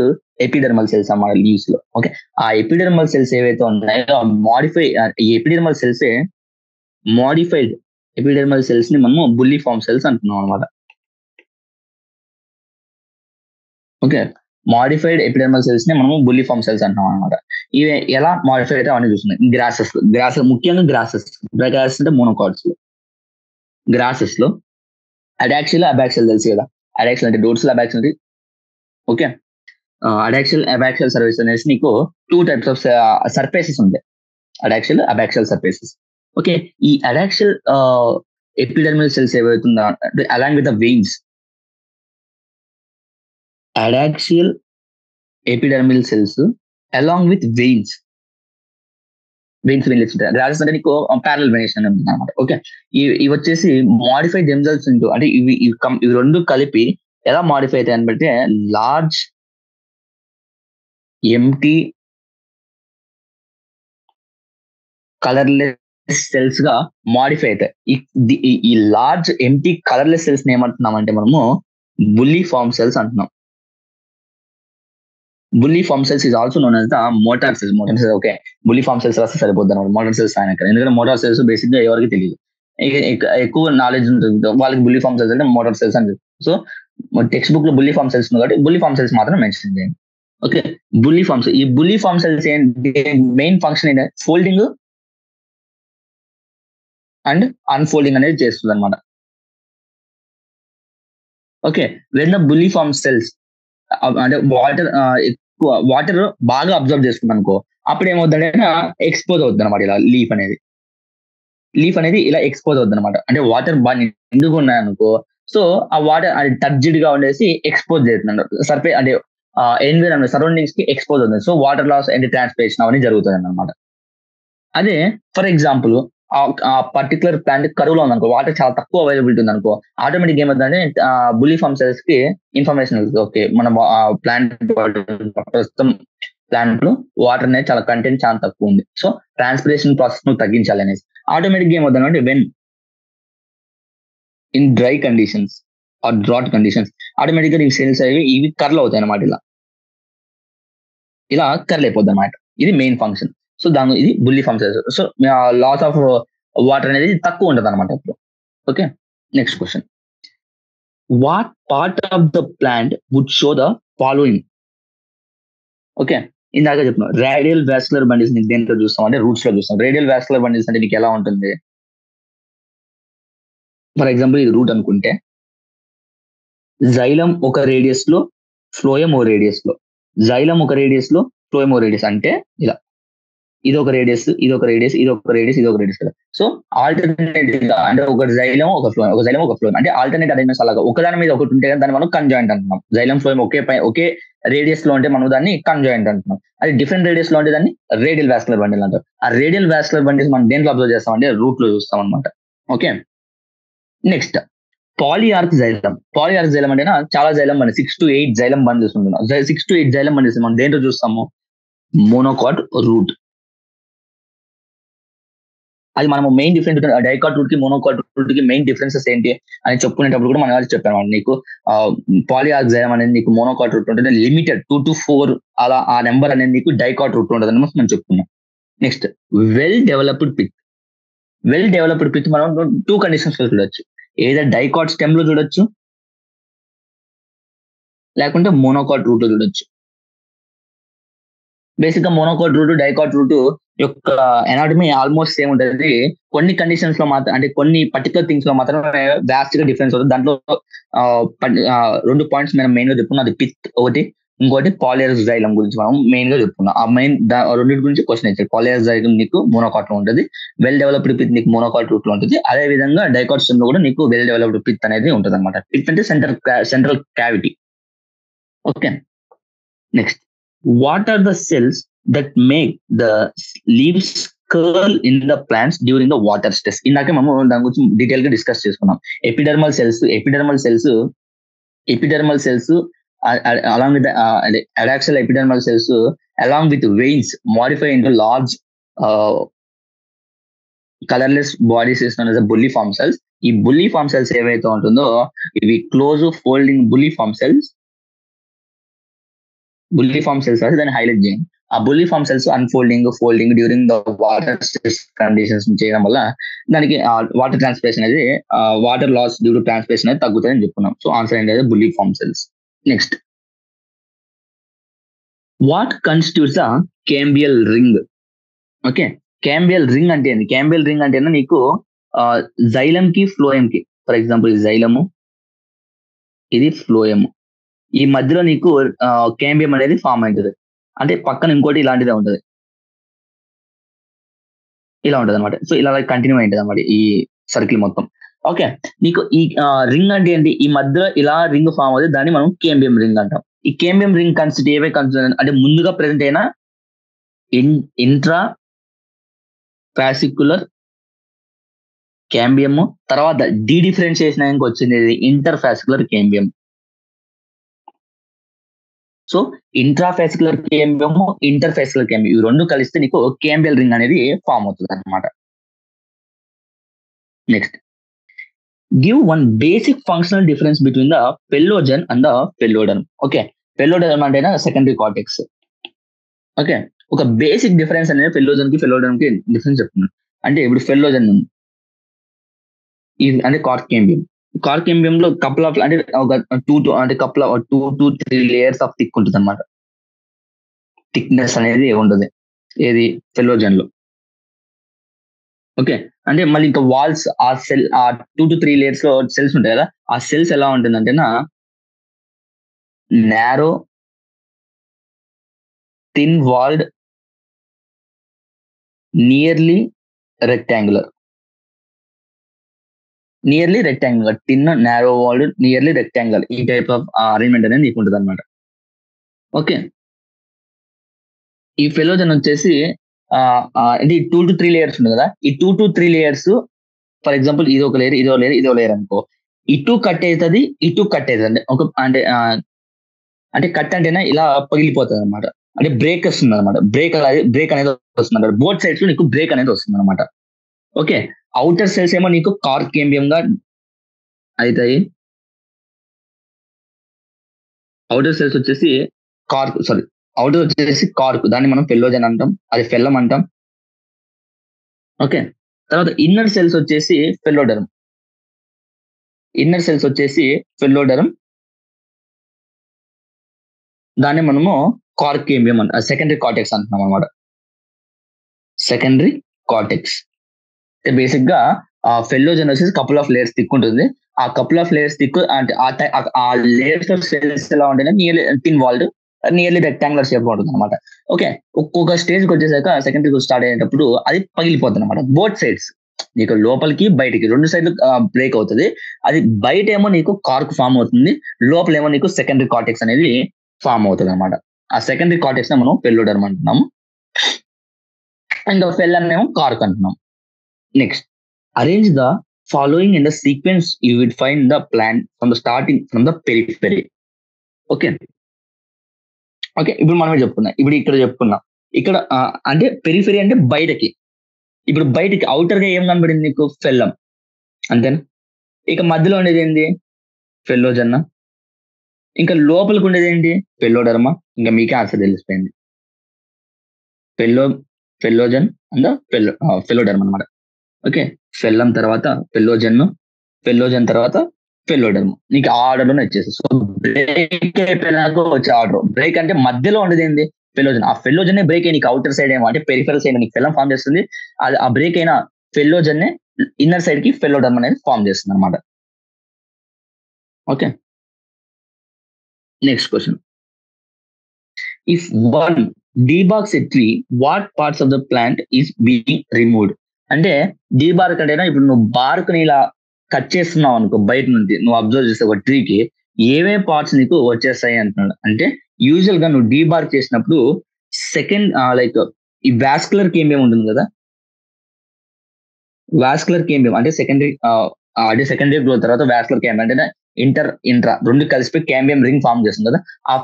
Speaker 1: ఎపిడెర్మల్ సెల్స్ అన్నమాట లీవ్స్ లో. ఓకే, ఆ ఎపిడెర్మల్ సెల్స్ ఏవైతే ఉన్నాయో మాడిఫై, ఈ epidermal cells modified epidermal cells ని మనము బుల్లి ఫామ్ సెల్స్ అంటున్నాం అనమాట. ఓకే, మాడిఫైడ్ ఎపిడెర్మల్ సెల్స్ ని మనము బుల్లి ఫామ్ సెల్స్ అంటున్నాం అనమాట. ఇవి ఎలా మాడిఫై అయితే అవన్నీ చూస్తున్నాయి. గ్రాసెస్ ముఖ్యంగా గ్రాసెస్ అంటే మోనోకాట్స్ లో, గ్రాసెస్ లో అడాక్సిల్ అబాక్సిల్ తెలుసు కదా. అడాక్సిల్ అంటే డోర్సల్, అబాక్సిల్ అంటే ఓకే. అడాక్సిల్ అబాక్సిల్ సర్ఫేస్ అనేసి నీకు 2 types ఆఫ్ సర్ఫేసెస్ ఉంటాయి, అడాక్సిల్ అబాక్సిల్ సర్ఫేసెస్. ఓకే, ఈ అడాక్సిల్ ఎపిడెర్మల్ సెల్స్ ఏవైతుందో along with the veins, adaxial epidermal cells along with veins veins ఉంటాయి. గ్రాసెస్ అంటే నీకు ప్యారల్ వెయిన్స్ ఉంటుంది అనమాట. ఓకే, ఇవి వచ్చేసి మాడిఫై దెమ్సెల్వ్స్ ఇంటూ, అంటే ఇవి రెండు కలిపి ఎలా మాడిఫై అవుతాయి అని బట్టి లార్జ్ ఎంటీ కలర్లెస్ సెల్స్ గా మాడిఫై అవుతాయి. ఈ లార్జ్ ఎంటీ కలర్లెస్ సెల్స్ ఏమంటున్నాం అంటే మనము బుల్లి ఫామ్ సెల్స్ అంటున్నాం. Bulliform cells is also known as the motor cells. Okay, bulliform cells రాస్తే సరిపోద్ది అనమాట, మోటార్ సెల్స్ ఆయన. ఎందుకంటే మోటార్ సెల్స్ బేసిక్ గా ఎవరికి తెలియదు, ఎక్కువ నాలెడ్జ్ ఉంటుంది వాళ్ళకి బుల్లి ఫామ్ సెల్స్ అంటే మోటార్ సెల్స్ అని. సో టెక్స్ట్ బుక్ లో బుల్లి ఫామ్ సెల్స్ కాబట్టి బుల్లి ఫామ్ సెల్స్ మాత్రం మెన్షన్ చేయండి. ఓకే, బుల్లి ఫామ్స్, ఈ బుల్లి ఫామ్ సెల్స్ మెయిన్ ఫంక్షన్ ఏంటంటే ఫోల్డింగ్ అండ్ అన్ఫోల్డింగ్ అనేది చేస్తుంది అనమాట. ఓకే, వెన్ ద బుల్లి ఫామ్ సెల్స్ అంటే వాటర్ బాగా అబ్జర్వ్ చేసుకుంది అనుకో, అప్పుడు ఏమవుతుందంటే ఎక్స్పోజ్ అవుతుంది అనమాట. ఇలా లీఫ్ అనేది ఇలా ఎక్స్పోజ్ అవుతుంది అనమాట. అంటే వాటర్ బాగా నిండుగా ఉన్నాయనుకో, సో ఆ వాటర్ అది టర్జిడ్ గా ఉండేసి ఎక్స్పోజ్ చేస్తుంది సర్ఫే, అంటే ఎన్విరాన్మెంట్ సరౌండింగ్స్ కి ఎక్స్పోజ్ అవుతుంది. So water loss and transpiration అవన్నీ జరుగుతుంది అనమాట. అదే ఫర్ ఎగ్జాంపుల్ ఆ పర్టికులర్ ప్లాంట్ కరువులో ఉందనుకో, వాటర్ చాలా తక్కువ అవైలబిలిటీ ఉంది అనుకో, ఆటోమేటిక్ ఏమవుతుందంటే బుల్లి ఫామ్ సెల్స్ కి ఇన్ఫర్మేషన్ వెళ్తుంది. ఓకే, మనం ప్లాంట్ ప్రస్తుతం ప్లాంట్ లో వాటర్ అనేది చాలా కంటెంట్ చాలా తక్కువ ఉంది, సో ట్రాన్స్పిరేషన్ ప్రాసెస్ ను తగ్గించాలి అనేసి ఆటోమేటిక్ ఏమవుతుందంటే when in dry conditions or drought conditions automatic గా సెల్స్ అవి ఇవి కర్ల్ అవుతాయి అనమాట. ఇలా కర్ల్ అయిపోద్ది అనమాట. ఇది మెయిన్ ఫంక్షన్. సో దాని ఇది bulliform cells. So loss of water అనేది తక్కువ ఉంటుంది అనమాట ఇప్పుడు. Okay, next question, what part of the plant would show the following? Okay, ఇందాక చెప్తున్నాం రేడియల్ వాస్కులర్ బండిల్స్ నీకు దేంట్లో చూస్తాం అంటే రూట్స్ లో చూస్తాం. రేడియల్ వాస్కులర్ బండిల్స్ అంటే నీకు ఎలా ఉంటుంది, ఫర్ ఎగ్జాంపుల్ ఇది రూట్ అనుకుంటే జైలం ఒక రేడియస్ లో, ఫ్లోయం ఒక రేడియస్ లో, జైలం ఒక రేడియస్ లో, ఫ్లోయం ఒక రేడియస్, అంటే ఇలా ఇది ఒక రేడియస్, ఇది ఒక రేడియస్, ఇది ఒక రేడియస్, ఇది ఒక రేడియస్ కదా. సో ఆల్టర్నేట్ గా అంటే ఒక జైలం ఒక ఫ్లోయం, ఒక జైలం ఒక ఫ్లోయం, అంటే ఆల్టర్నేట్ అరేంజ్మెంట్స్ అలాగా ఒకదాని మీద ఒకటి ఉంటే దాన్ని మనం కన్జాయింట్ అంటున్నాం. జైలం ఫ్లోయం ఒకే రేడియస్ లో ఉంటే మనం దాన్ని కన్జాయింట్ అంటున్నాం. అది డిఫరెంట్ రేడియస్ లో ఉంటే దాన్ని రేడియల్ వాస్కులర్ బండిల్ అంటారు. ఆ రేడియల్ వాస్కులర్ బండిల్స్ మనం దేంట్లో అబ్జర్వ్ చేస్తాం అంటే రూట్ లో చూస్తాం అనమాట. ఓకే, నెక్స్ట్ పాలియార్క్ జైలం అంటే చాలా జైలం బండి 6 to 8 జైలం బండిల్స్ ఉంటున్నాం. 6 to 8 జైలం బండిల్స్ మనం దేంట్లో చూస్తాము, మోనోకాట్ రూట్. అది మనం మెయిన్ డిఫరెన్స్ డైకాట్ రూట్ కి మోనోకాట్ రూట్ కి మెయిన్ డిఫరెన్సెస్ ఏంటి అని చెప్పుకునేటప్పుడు కూడా మనం చెప్పాను నీకు. పాలియార్క్ జైలం అనేది నీకు మోనోకాట్ రూట్ ఉంటుంది, లిమిటెడ్ 2 to 4 అలా ఆ నెంబర్ అనేది నీకు డైకాట్ రూట్ ఉంటుంది అని మనం చెప్పుకున్నాం. నెక్స్ట్ వెల్ డెవలప్డ్ పిత్ మనం 2 కండిషన్స్ లో చూడొచ్చు, ఏదైనా డైకాట్ స్టెమ్ లో చూడొచ్చు లేకుంటే మోనోకాట్ రూట్ లో చూడొచ్చు. బేసిక్ గా మోనోకాట్ రూట్ డైకాట్ రూట్ యొక్క ఎనాటమీ ఆల్మోస్ట్ సేమ్ ఉంటుంది. కొన్ని కండిషన్స్ లో మాత్రం, అంటే కొన్ని పర్టికులర్ థింగ్స్ లో మాత్రమే వ్యాస్ట్ గా డిఫరెన్స్ అవుతుంది. దాంట్లో 2 పాయింట్స్ మనం మెయిన్ గా చెప్పుకున్నాం, అది పిత్ ఒకటి, ఇంకోటి పాలియార్క్ జైలం గురించి మనం మెయిన్ గా చెప్పుకున్నాం. ఆ మెయిన్ రెండింటి గురించి క్వశ్చన్ ఇచ్చారు. పాలియార్క్ జైలం నీకు మోనోకాట్ లో ఉంటుంది, వెల్ డెవలప్డ్ పిత్ నీకు మోనోకాట్ రూట్ లో ఉంటుంది. అదే విధంగా డైకాట్ స్టెమ్ లో కూడా నీకు వెల్ డెవలప్డ్ పిత్ అనేది ఉంటుంది అనమాట. పిత్ అంటే central cavity. Okay, next what are the cells that make the leaves curl in the plants during the water stress? ఇందాక మనం దాని గురించి డీటెయిల్ గా డిస్కస్ చేసుకున్నాం. Epidermal cells along with the adaxial epidermal cells along with veins modify into large colourless bodies known as bulliform cells. ఈ bulliform cells ఏవైతే ఉంటుందో ఇవి close folding bulliform cells రాసి దాన్ని highlight చేయండి. ఆ bulliform cells folding during the water stress conditions చేయడం వల్ల దానికి వాటర్ ట్రాన్స్పిరేషన్ అనేది water loss due to transpiration అనేది తగ్గుతుందని చెప్పుకున్నాం. సో ఆన్సర్ ఏంటంటే bulliform cells. Next, what constitutes the cambial ring? Okay, cambial ring అంటే ఏంది? క్యాంబియల్ రింగ్ అంటే నీకు జైలం కి ఫ్లోయం కి, ఫర్ ఎగ్జాంపుల్ జైలము, ఇది ఫ్లోయము, ఈ మధ్యలో నీకు క్యాంబియం అనేది ఫామ్ అవుతుంది. అంటే పక్కన ఇంకోటి ఇలాంటిదే ఉంటుంది, ఇలా ఉంటుంది అనమాట. సో ఇలా కంటిన్యూ అయింటుంది అనమాట ఈ సర్కిల్ మొత్తం. ఓకే, నీకు ఈ రింగ్ అంటే ఏంటి? ఈ మధ్యలో ఇలా రింగ్ ఫామ్ అవుతుంది, దాన్ని మనం కేంబియం రింగ్ అంటాం. ఈ కేంబియం రింగ్ కన్సిస్ట్ ఏవే కన్సిస్ట్ అంటే ముందుగా ప్రెసెంట్ అయిన ఇంట్రా ఫ్యాసిక్యులర్ క్యాంబియం, తర్వాత డిఫరెన్షియేషన్ అయ్యాక వచ్చింది interfascicular cambium. So intrafascicular cambium, interfascicular cambium ఇవి రెండు కలిస్తే నీకు క్యాంబియల్ రింగ్ అనేది ఫామ్ అవుతుంది అనమాట. Next, give one basic functional difference between the phellogen and the phelloderm. Okay, phelloderm అంటే సెకండరీ కార్టెక్స్. ఓకే, ఒక బేసిక్ డిఫరెన్స్ అనేది పెల్లోజన్ కి డిఫరెన్స్ చెప్తున్నాను. అంటే ఇప్పుడు పెల్లోజన్ అంటే కార్కేంబియం లో కపుల్ ఆఫ్ అంటే ఒక two to three layers of thick ఉంటుంది అనమాట. థిక్నెస్ అనేది ఉంటుంది ఏది పెల్లోజన్ లో. ఓకే, అంటే మళ్ళీ ఇంకా వాల్స్ ఆ 2 to 3 లేయర్స్ లో సెల్స్ ఉంటాయి కదా, ఆ సెల్స్ ఎలా ఉంటుందంటే narrow thin walled nearly rectangular, thin narrow walled nearly rectangular, ఈ టైప్ ఆఫ్ అరేంజ్మెంట్ అనేది నీకు ఉంటుంది అనమాట. ఓకే, ఈ ఫెలోజన్ వచ్చేసి ఇది 2 to 3 లేయర్స్ ఉంటుంది కదా, ఈ 2 to 3 లేయర్స్ ఫర్ ఎగ్జాంపుల్ ఇది ఒక లేయర్ అనుకో, ఇటు కట్ అవుతుంది ఒక అంటే కట్ అంటేనే ఇలా పగిలిపోతుంది అనమాట. అంటే బ్రేక్ వస్తుంది అనమాట, బ్రేక్ అనేది వస్తుంది అనమాట. బోత్ సైడ్స్ లో నీకు బ్రేక్ అనేది వస్తుంది అనమాట. ఓకే, అవుటర్ సెల్స్ ఏమో నీకు కార్కేంబియం గా అవుతాయి. అవుటర్ వచ్చేసి కార్క్, దాన్ని మనం పెల్లోజన్ అంటాం, అది ఫెల్లం అంటాం. ఓకే, తర్వాత ఇన్నర్ సెల్స్ వచ్చేసి పెల్లోడర్మ్, దాన్ని మనము కార్కేంబియం సెకండరీ కార్టెక్స్ అంటున్నాం అనమాట. సెకండరీ కార్టెక్స్ బేసిక్ గా ఫెల్లోజన్ వచ్చేసి కపుల్ ఆఫ్ లేయర్స్ థిక్ ఉంటుంది. ఆ కపుల్ ఆఫ్ లేయర్స్ థిక్ అంటే ఆ లేయర్స్ ఆఫ్ సెల్స్ ఎలా ఉంటుంది, thin walled nearly rectangular shape ఉంటుంది అనమాట. ఓకే, ఒక్కొక్క స్టేజ్కి వచ్చేసాక సెకండరీ స్టార్ట్ అయ్యేటప్పుడు అది పగిలిపోతుంది అనమాట. బోత్ సైడ్స్ నీకు లోపలికి బయటికి రెండు సైడ్లు బ్రేక్ అవుతుంది. అది బయట ఏమో నీకు కార్క్ ఫామ్ అవుతుంది, లోపలేమో నీకు సెకండరీ కార్టెక్స్ అనేది ఫామ్ అవుతుంది అనమాట. ఆ సెకండరీ కార్టెక్స్ మనం పెల్లోడర్మ్ అంటున్నాము, ఇంకా ఫెల్లం ఏమో కార్క్ అంటున్నాం. Next, arrange the following in the sequence you will find the plant from the starting from the periphery. Okay, ఇప్పుడు మనమే చెప్పుకున్నాం, ఇక్కడ అంటే పెరిఫెరీ అంటే బయటకి. ఇప్పుడు బయటకి అవుటర్ గా ఏం కనబడింది నీకు? ఫెల్లం, అంతేనా? ఇక మధ్యలో ఉండేది ఏంటి? ఫెల్లోజన్. ఇంకా లోపలికి ఉండేది ఏంటి? పెల్లోడర్మా. ఇంకా మీకే ఆన్సర్ తెలిసిపోయింది, ఫెల్లోజన్ అండ్ ఫెల్లోడర్మ్ అనమాట. ఓకే, ఫెల్లం తర్వాత పెల్లోజన్ తర్వాత ఫెల్లోడర్మ్, నీకు ఆర్డర్ లోనే వచ్చేసి. సో బ్రేక్ అయిపోయినాక వచ్చే ఆర్డర్. బ్రేక్ అంటే మధ్యలో ఉండేది ఏంది? ఫెల్లోజన్. ఆ ఫెల్లోజన్ బ్రేక్ అయ్యి నీకు అవుటర్ సైడ్ ఏమో అంటే పెరిఫెరల్ సైడ్ నీకు ఫెల్లం ఫామ్ చేస్తుంది. అది ఆ బ్రేక్ అయిన ఫెల్లోజన్ ఇన్నర్ సైడ్ కి ఫెల్లోడర్మ్ అనేది ఫామ్ చేస్తుంది అనమాట. Okay, next question. If one debarks a tree, what parts of the plant is being removed? అంటే డీబార్క్ అంటే ఇప్పుడు నువ్వు బార్క్ ని ఇలా కట్ చేస్తున్నావు అనుకో, బయట నుంచి నువ్వు అబ్జర్వ్ చేస్తే ఒక ట్రీకి ఏవే పార్ట్స్ నీకు వచ్చేస్తాయి అంటున్నాడు. అంటే యూజువల్ గా నువ్వు డీబార్క్ చేసినప్పుడు సెకండ్ లైక్ ఈ వాస్కులర్ కేంబియం ఉంటుంది కదా, వాస్కులర్ కేంబియం అంటే సెకండరీ గ్రోత్ తర్వాత వాస్కులర్ కేంబియం అంటే ఇంట్రా రెండు కలిసిపోయి క్యాంబియం రింగ్ ఫామ్ చేస్తుంది కదా. ఆ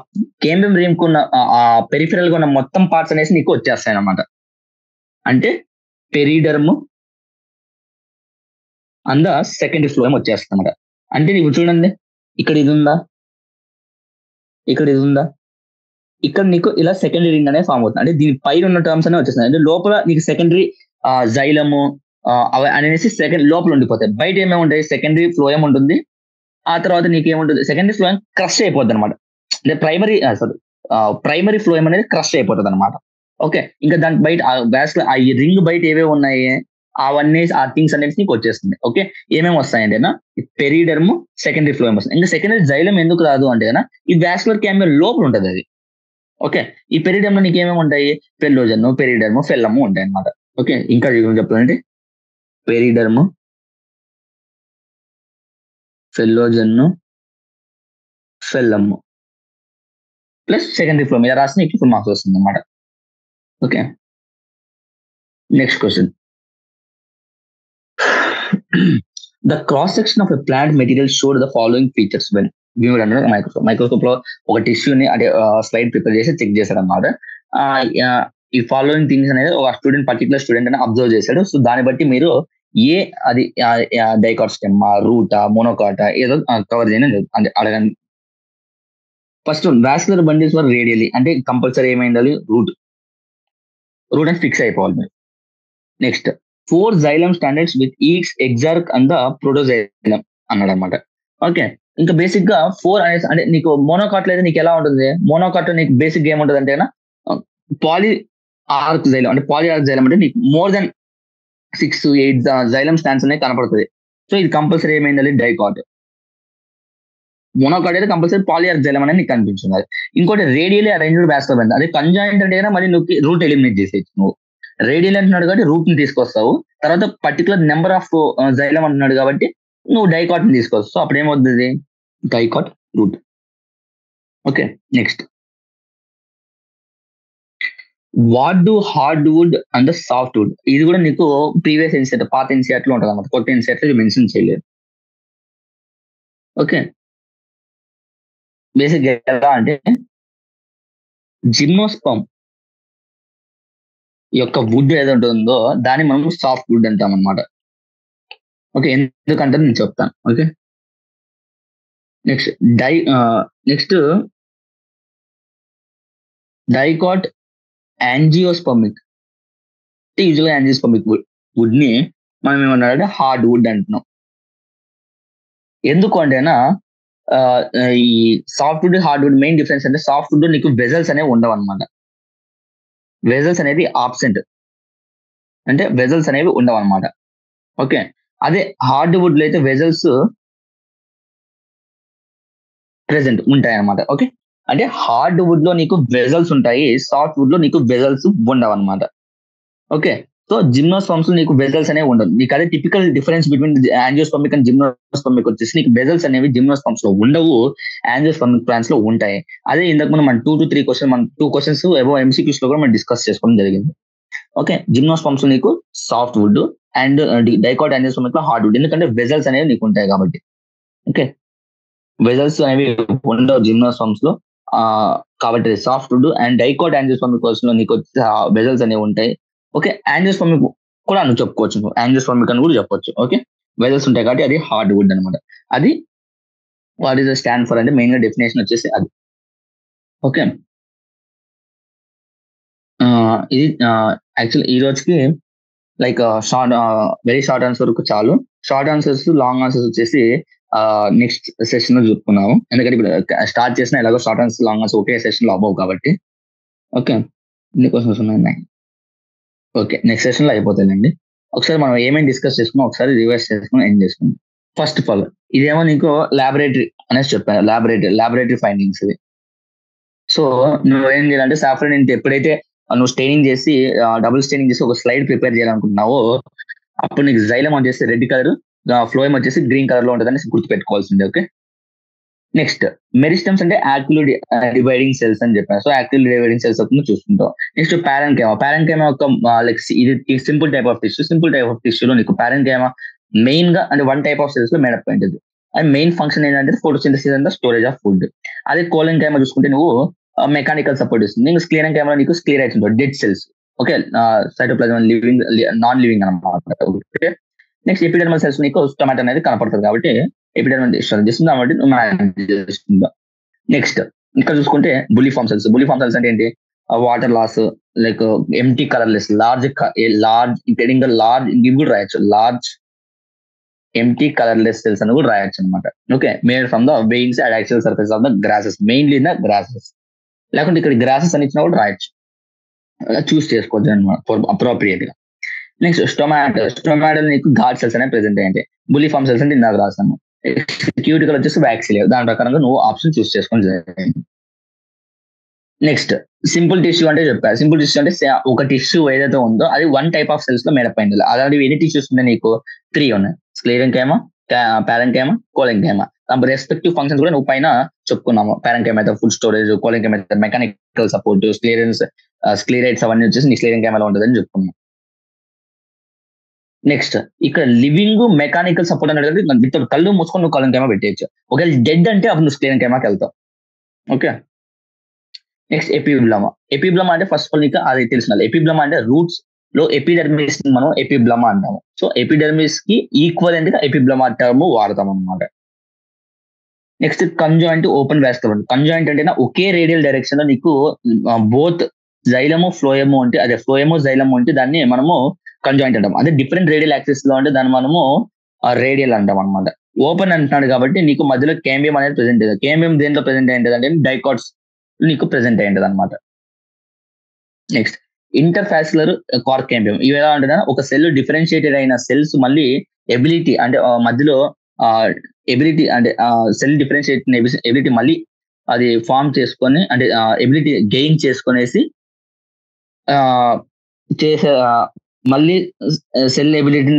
Speaker 1: క్యాంబియం రింగ్ ఉన్న ఆ పెరిఫెరల్ గా ఉన్న మొత్తం పార్ట్స్ అనేసి నీకు వచ్చేస్తాయి అన్నమాట. అంటే పెరిడర్మ్ అండ్ సెకండరీ ఫ్లోయం వచ్చేస్తుంది అన్నమాట. అంటే నీకు చూడండి, ఇక్కడ ఇది ఉందా, ఇక్కడ ఇది ఉందా, ఇక్కడ నీకు ఇలా సెకండరీ రింగ్ అనేది ఫామ్ అవుతుంది. అంటే దీని పైన ఉన్న టర్మ్స్ అనేవి వచ్చేస్తాయి. అంటే లోపల నీకు సెకండరీ జైలము అవి అనేసి సెకండ్ లోపల ఉండిపోతాయి. బయట ఏమేమి ఉంటాయి, సెకండరీ ఫ్లోయం ఉంటుంది. ఆ తర్వాత నీకు ఏముంటుంది, సెకండరీ ఫ్లోయం క్రష్ అయిపోద్ది అనమాట. అంటే ప్రైమరీ ఫ్లోయం అనేది క్రష్ అయిపోతుంది అనమాట. ఓకే, ఇంకా దాని బయట ఆ ఈ రింగ్ బయట ఏవే ఉన్నాయి అవన్నీ ఆ థింగ్స్ అనేది నీకు వచ్చేస్తుంది. ఓకే, ఏమేమి వస్తాయంటే పెరిడర్మ్ సెకండరీ ఫ్లోయం వస్తుంది. ఇంకా సెకండరీ జైలం ఎందుకు రాదు అంటే కదా, ఈ వాస్కులర్ క్యాంబియం లోపల ఉంటుంది అది. ఓకే, ఈ పెరిడర్మ్ లో నీకు ఏమేమి ఉంటాయి, పెల్లోజన్, పెరిడర్మ్, ఫెల్లము ఉంటాయి అనమాట. ఓకే, ఇంకా చెప్పాలంటే పెరిడర్మ్, ఫెల్లోజన్, ఫెల్లము ప్లస్ సెకండరీ ఫ్లోయం ఇలా రాసిన నీకు ఫుల్ మార్క్స్ వస్తుంది అనమాట. Okay, next question. The cross section of a plant material showed the following features when viewed under a microscope. Microscope లో ఒక టిష్యూని అంటే స్లైడ్ ప్రిపేర్ చేసి చెక్ చేశాడు అనమాట. ఈ ఫాలోయింగ్ థింగ్స్ అనేది ఒక స్టూడెంట్ పర్టికులర్ స్టూడెంట్ అని అబ్జర్వ్ చేశాడు. సో దాన్ని బట్టి మీరు అది డైకాట్ స్టెమ్, రూటా, మోనోకాటా ఏదో కవర్ చేయని అంటే అడగండి. First vascular bundles were radially, అంటే కంపల్సరీ ఏమైంది, రూట్ అని ఫిక్స్ అయిపోవాలి మీరు. Next 4 xylem standards with each exarch and the protoxylem అన్నాడు అనమాట. ఓకే, ఇంకా బేసిక్ గా 4 అనేసి అంటే నీకు మోనోకాట్ అయితే నీకు ఎలా ఉంటుంది, మోనోకాట్ నీకు బేసిక్ ఏముంటుంది అంటే పాలీ ఆర్క్ జైలం, అంటే పాలీ ఆర్క్ జైలం అంటే నీకు more than 6 to 8 xylem stands అనేది కనపడుతుంది. సో ఇది కంపల్సరీ ఏమైంది, డైకాట్. మోనోకాట్ అయితే కంపల్సరీ పాలీ ఆర్క్ జైలం అనేది నీకు కనిపించింది. ఇంకోటి రేడియల్లీ అరేంజ్డ్ వాస్కులర్ బండిల్, అదే కంజాయింట్ అంటే మళ్ళీ నువ్వు రూట్ ఎలిమినేట్ చేసేయచ్చు. నువ్వు రేడియల్ అంటున్నాడు కాబట్టి రూట్ ని తీసుకొస్తావు, తర్వాత పర్టికులర్ నెంబర్ ఆఫ్ జైలం అంటున్నాడు కాబట్టి నువ్వు డైకాట్ ని తీసుకొస్తావు. సో అప్పుడు ఏమవుతుంది, dicot root. Okay, next what do hard wood and soft wood. ఇది కూడా నీకు ప్రీవియస్ ఇన్సెట్, పాత ఇన్సెట్ లో ఉంటుంది అన్నమాట, కొత్త ఇన్సెట్ లో మెన్షన్ చేయలేదు. ఓకే, బేసిక్ ఎలా అంటే జిమ్నోస్పర్మ్ యొక్క వుడ్ ఏదైతే ఉందో దాన్ని మనం సాఫ్ట్ వుడ్ అంటాం అనమాట. ఓకే, ఎందుకంటే నేను చెప్తాను. Okay, next dicot angiospermic. యూజువల్గా యాంజియోస్పర్మిక్ వుడ్ ని మనం ఏమన్నారంటే హార్డ్ వుడ్ అంటున్నాం. ఎందుకు అంటేనా ఈ soft wood hard wood main difference అంటే సాఫ్ట్ వుడ్ నీకు వెజల్స్ అనేవి ఉండవు అనమాట. వెజల్స్ అనేది ఆబ్సెంట్, అంటే వెజల్స్ అనేవి ఉండవు అనమాట. ఓకే, అదే హార్డ్ వుడ్ లో అయితే వెజల్స్ ప్రెసెంట్ ఉంటాయి అనమాట. ఓకే, అంటే హార్డ్ వుడ్ లో నీకు వెజల్స్ ఉంటాయి, సాఫ్ట్ వుడ్ లో నీకు వెజల్స్ ఉండవు అనమాట. ఓకే, సో జిమ్నోస్పర్మ్స్ లో నీకు వెజల్స్ అనేవి ఉండవు. నీకు అదే టిపికల్ డిఫరెన్స్ బిట్వీన్ యాంజియోస్పర్మిక్ అండ్ జిమ్నోస్పర్మిక్ వచ్చేసి నీకు వెజల్స్ అనేవి జిమ్నోస్పర్మ్స్ లో ఉండవు, యాంజియోస్పర్మిక్ ప్లాంట్స్ లో ఉంటాయి. అదే ఇంతకు ముందు మనం 2 to 3 క్వశ్చన్, మనం 2 questions ఏవో MCQs లో కూడా మనం డిస్కస్ చేసుకోవడం జరిగింది. ఓకే, జిమ్నోస్పర్మ్స్ లో నీకు సాఫ్ట్ వుడ్ అండ్ డైకాట్ యాంజియోస్పర్మిక్ లో హార్డ్ వుడ్, ఎందుకంటే వెజల్స్ అనేవి నీకు ఉంటాయి కాబట్టి. ఓకే, వెజల్స్ అనేవి ఉండవు జిమ్నోస్పర్మ్స్ లో కాబట్టి సాఫ్ట్ వుడ్ అండ్ డైకాట్ యాంజియోస్పర్మిక్ లో నీకు వెజల్స్ అనేవి ఉంటాయి. ఓకే, యాంజియోస్పర్మిక్ కూడా నువ్వు చెప్పుకోవచ్చు, యాంజియోస్పర్మిక్ అని కూడా చెప్పొచ్చు. ఓకే, వెజల్స్ ఉంటాయి కాబట్టి అది హార్డ్ వుడ్ అనమాట. అది what is the stand for అంటే మెయిన్ గా డెఫినేషన్ వచ్చేసి అది. ఓకే, ఇది యాక్చువల్ ఈ రోజుకి like short, very short answer వరకు చాలు. షార్ట్ ఆన్సర్స్, లాంగ్ ఆన్సర్స్ వచ్చేసి నెక్స్ట్ సెషన్ లో చూసుకున్నాము. ఎందుకంటే ఇప్పుడు స్టార్ట్ చేసిన ఎలాగో షార్ట్ ఆన్సర్, లాంగ్ ఆన్సర్ ఒకే సెషన్ లో అవ్వవు కాబట్టి. ఓకే, ఇన్ని క్వశ్చన్స్ ఉన్నాయి. ఓకే, నెక్స్ట్ సెషన్ లో అయిపోతాయండి. ఒకసారి మనం ఏమేమి డిస్కస్ చేసుకున్నాం ఒకసారి రివర్స్ చేసుకుని ఎండ్ చేసుకున్నాం. ఫస్ట్ ఆఫ్ ఆల్ ఇదేమో నీకు లాబొరేటరీ అనేసి చెప్పాను, లాబొరేటరీ ఫైండింగ్స్ ఇవి. సో నువ్వు ఏం చేయాలంటే సాఫ్రాన్ ఎప్పుడైతే నువ్వు స్టెయినింగ్ చేసి డబుల్ స్టెయినింగ్ చేసి ఒక స్లైడ్ ప్రిపేర్ చేయాలనుకుంటున్నావో అప్పుడు నీకు జైలం వచ్చేసి రెడ్ కలర్, ఫ్లోయం వచ్చేసి గ్రీన్ కలర్ లో ఉంటుందని గుర్తుపెట్టుకోవాల్సిందే. ఓకే, నెక్స్ట్ మెరిస్టమ్స్ అంటే యాక్టివ్ డివైడింగ్ సెల్స్ అని చెప్పాను. సో యాక్టివ్ డివైడింగ్ సెల్స్ చూసుకుంటాం. నెక్స్ట్ పారెన్కైమా ఒక లైక్ ఇది simple type of tissue. Simple type of టిష్యూలో నీకు పారెన్కైమా మెయిన్ గా అంటే 1 type ఆఫ్ సెల్స్ లో మేడప్ ఉంటుంది. అండ్ మెయిన్ ఫంక్షన్ ఏంటంటే photosynthesis and storage of food. అదే కోలన్ కెమెరా చూసుకుంటే నువ్వు మెకానికల్ సపోర్ట్ ఇస్తుంది. నీకు స్క్లీరన్ కెమెరా నీకు స్క్లీరైట్స్ ఉంటుంది, dead cells. Okay, cytoplasm living non living అనమాట. ఓకే, నెక్స్ట్ ఎపిడర్మల్ సెల్స్ నీకు స్టొమాటో అనేది కనపడుతుంది కాబట్టి ఎపిడర్మల్ చేస్తుంది కాబట్టి నెక్స్ట్ ఇక్కడ చూసుకుంటే bulliform cells. Bulliform cells అంటే ఏంటి? Water loss, like empty colourless, large ఇవి కూడా రాయొచ్చు, లార్జ్ ఎంటీ కలర్లెస్ సెల్స్ అని కూడా రాయొచ్చు అనమాట. Okay, made from the vanes and axial surface of the grasses, mainly the grasses. లేకుంటే ఇక్కడ గ్రాసెస్ అని ఇచ్చినా కూడా రాయొచ్చు, చూస్ చేసుకోవచ్చు అనమాట అప్రోప్రియేట్ గా. నెక్స్ట్ స్టొమాటో నీకు గాడ్ సెల్స్ అనేవి ప్రెసెంట్ అయ్యాయి. బుల్లి ఫామ్ సెల్స్ అంటే ఇందాక రాస్తాను. క్యూటికల్ వచ్చేసి వ్యాక్సిలియా, దాని ప్రకారంగా నువ్వు ఆప్షన్ చూస్ చేసుకొని జరిగింది. నెక్స్ట్ సింపుల్ టిష్యూ అంటే చెప్పారు. సింపుల్ టిష్యూ అంటే ఒక టిష్యూ ఏదైతే ఉందో అది వన్ టైప్ ఆఫ్ సెల్స్ లో మేడప్ అయింది. అలాంటివి ఎన్ని టిష్యూస్ ఉన్నాయి నీకు? 3 ఉన్నాయి. స్క్లీరెంకైమా, పారెంకైమా, కోలెంకైమా. రెస్పెక్టివ్ ఫంక్షన్స్ కూడా నువ్వు పైన చెప్పుకున్నాము. పారెంకైమా అయితే ఫుడ్ స్టోరేజ్, కోలెంకైమా అయితే మెకానికల్ సపోర్ట్, స్క్లీరైట్స్ అవన్నీ వచ్చేసి నీ స్క్లీరెంకైమాలో ఉంటుందని చెప్పుకున్నాం. నెక్స్ట్ ఇక్కడ లివింగ్ మెకానికల్ సపోర్ట్ అనేది విత్ కళ్ళు మూసుకొని నువ్వు కోలెంకైమా పెట్టేయచ్చు. ఒకవేళ డెడ్ అంటే అప్పుడు నువ్వు స్క్లీరెంకైమాకి వెళ్తావు. Okay, next ఎపిబ్లమా. ఎపిబ్లమా అంటే ఫస్ట్ ఆఫ్ ఆల్ నీకు అది తెలిసిన, ఎపిబ్లమా అంటే రూట్స్ లో ఎపిడర్మిస్ మనం ఎపిబ్లమా అంటాము. సో ఎపిడర్మిస్ కి ఈక్వలెంట్ గా ఎపిబ్లమా టర్మ్ వాడతాం అనమాట. Next conjoint open vascular. Conjoint అంటే ఒకే రేడియల్ డైరెక్షన్ లో నీకు బోత్ జైలము ఫ్లోయము అంటే, అదే ఫ్లోయము జైలము అంటే దాన్ని మనము కంజాయింట్ అంటాం. అదే డిఫరెంట్ రేడియల్ యాక్సిస్ లో అంటే దాన్ని మనము రేడియల్ అంటాం అనమాట. ఓపెన్ అంటున్నాడు కాబట్టి నీకు మధ్యలో కేంబియం అనేది ప్రెసెంట్ అయ్యింది. కేంబియం దేంట్లో ప్రెసెంట్ అయ్యింది అంటే డైకాట్స్ నీకు ప్రెసెంట్ అయ్యింది అనమాట. నెక్స్ట్ ఇంటర్ఫాస్యులర్ కార్కేంబియం. ఇవి ఎలా అంటే ఒక సెల్ డిఫరెన్షియేటెడ్ అయిన సెల్స్ మళ్ళీ ఎబిలిటీ అంటే మధ్యలో ఎబిలిటీ అంటే సెల్ డిఫరెన్షియేట్ ఎబిలిటీ మళ్ళీ అది ఫామ్ చేసుకొని అంటే ఎబిలిటీ గెయిన్ చేసుకునేసి చేసే మళ్ళీ సెల్ ఎబిలిటీ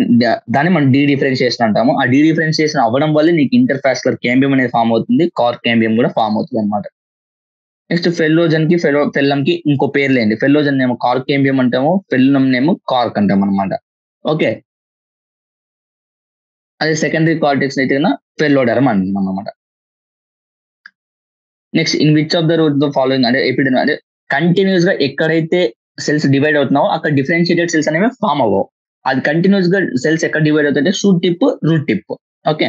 Speaker 1: దాన్ని మనం డిఫరెన్షియేషన్ అంటాము. ఆ డిఫరెన్షియేషన్ అవ్వడం వల్ల నీకు ఇంటర్ఫాస్యులర్ కేంబియం అనేది ఫామ్ అవుతుంది, కార్కేంబియం కూడా ఫామ్ అవుతుంది అనమాట. నెక్స్ట్ ఫెల్లోజన్ కి ఫెల్లం కి ఇంకో పేర్లు ఏంటి? ఫెల్లోజన్ ఏమో కార్కేంబియం అంటాము, ఫెల్లం ఏమో కార్క్ అంటాం అనమాట. ఓకే, అదే సెకండరీ కార్టెక్స్ అయితే ఫెల్లోడర్మ్ అంటాం అనమాట. Next in which of the route the following అంటే ఎపిడెమ్ అంటే కంటిన్యూస్ గా ఎక్కడైతే సెల్స్ డివైడ్ అవుతున్నావో అక్కడ డిఫరెన్షియేటెడ్ సెల్స్ అనేవి ఫామ్ అవ్వవు. అది కంటిన్యూస్ గా సెల్స్ ఎక్కడ డివైడ్ అవుతుంటే shoot tip, root tip. Okay,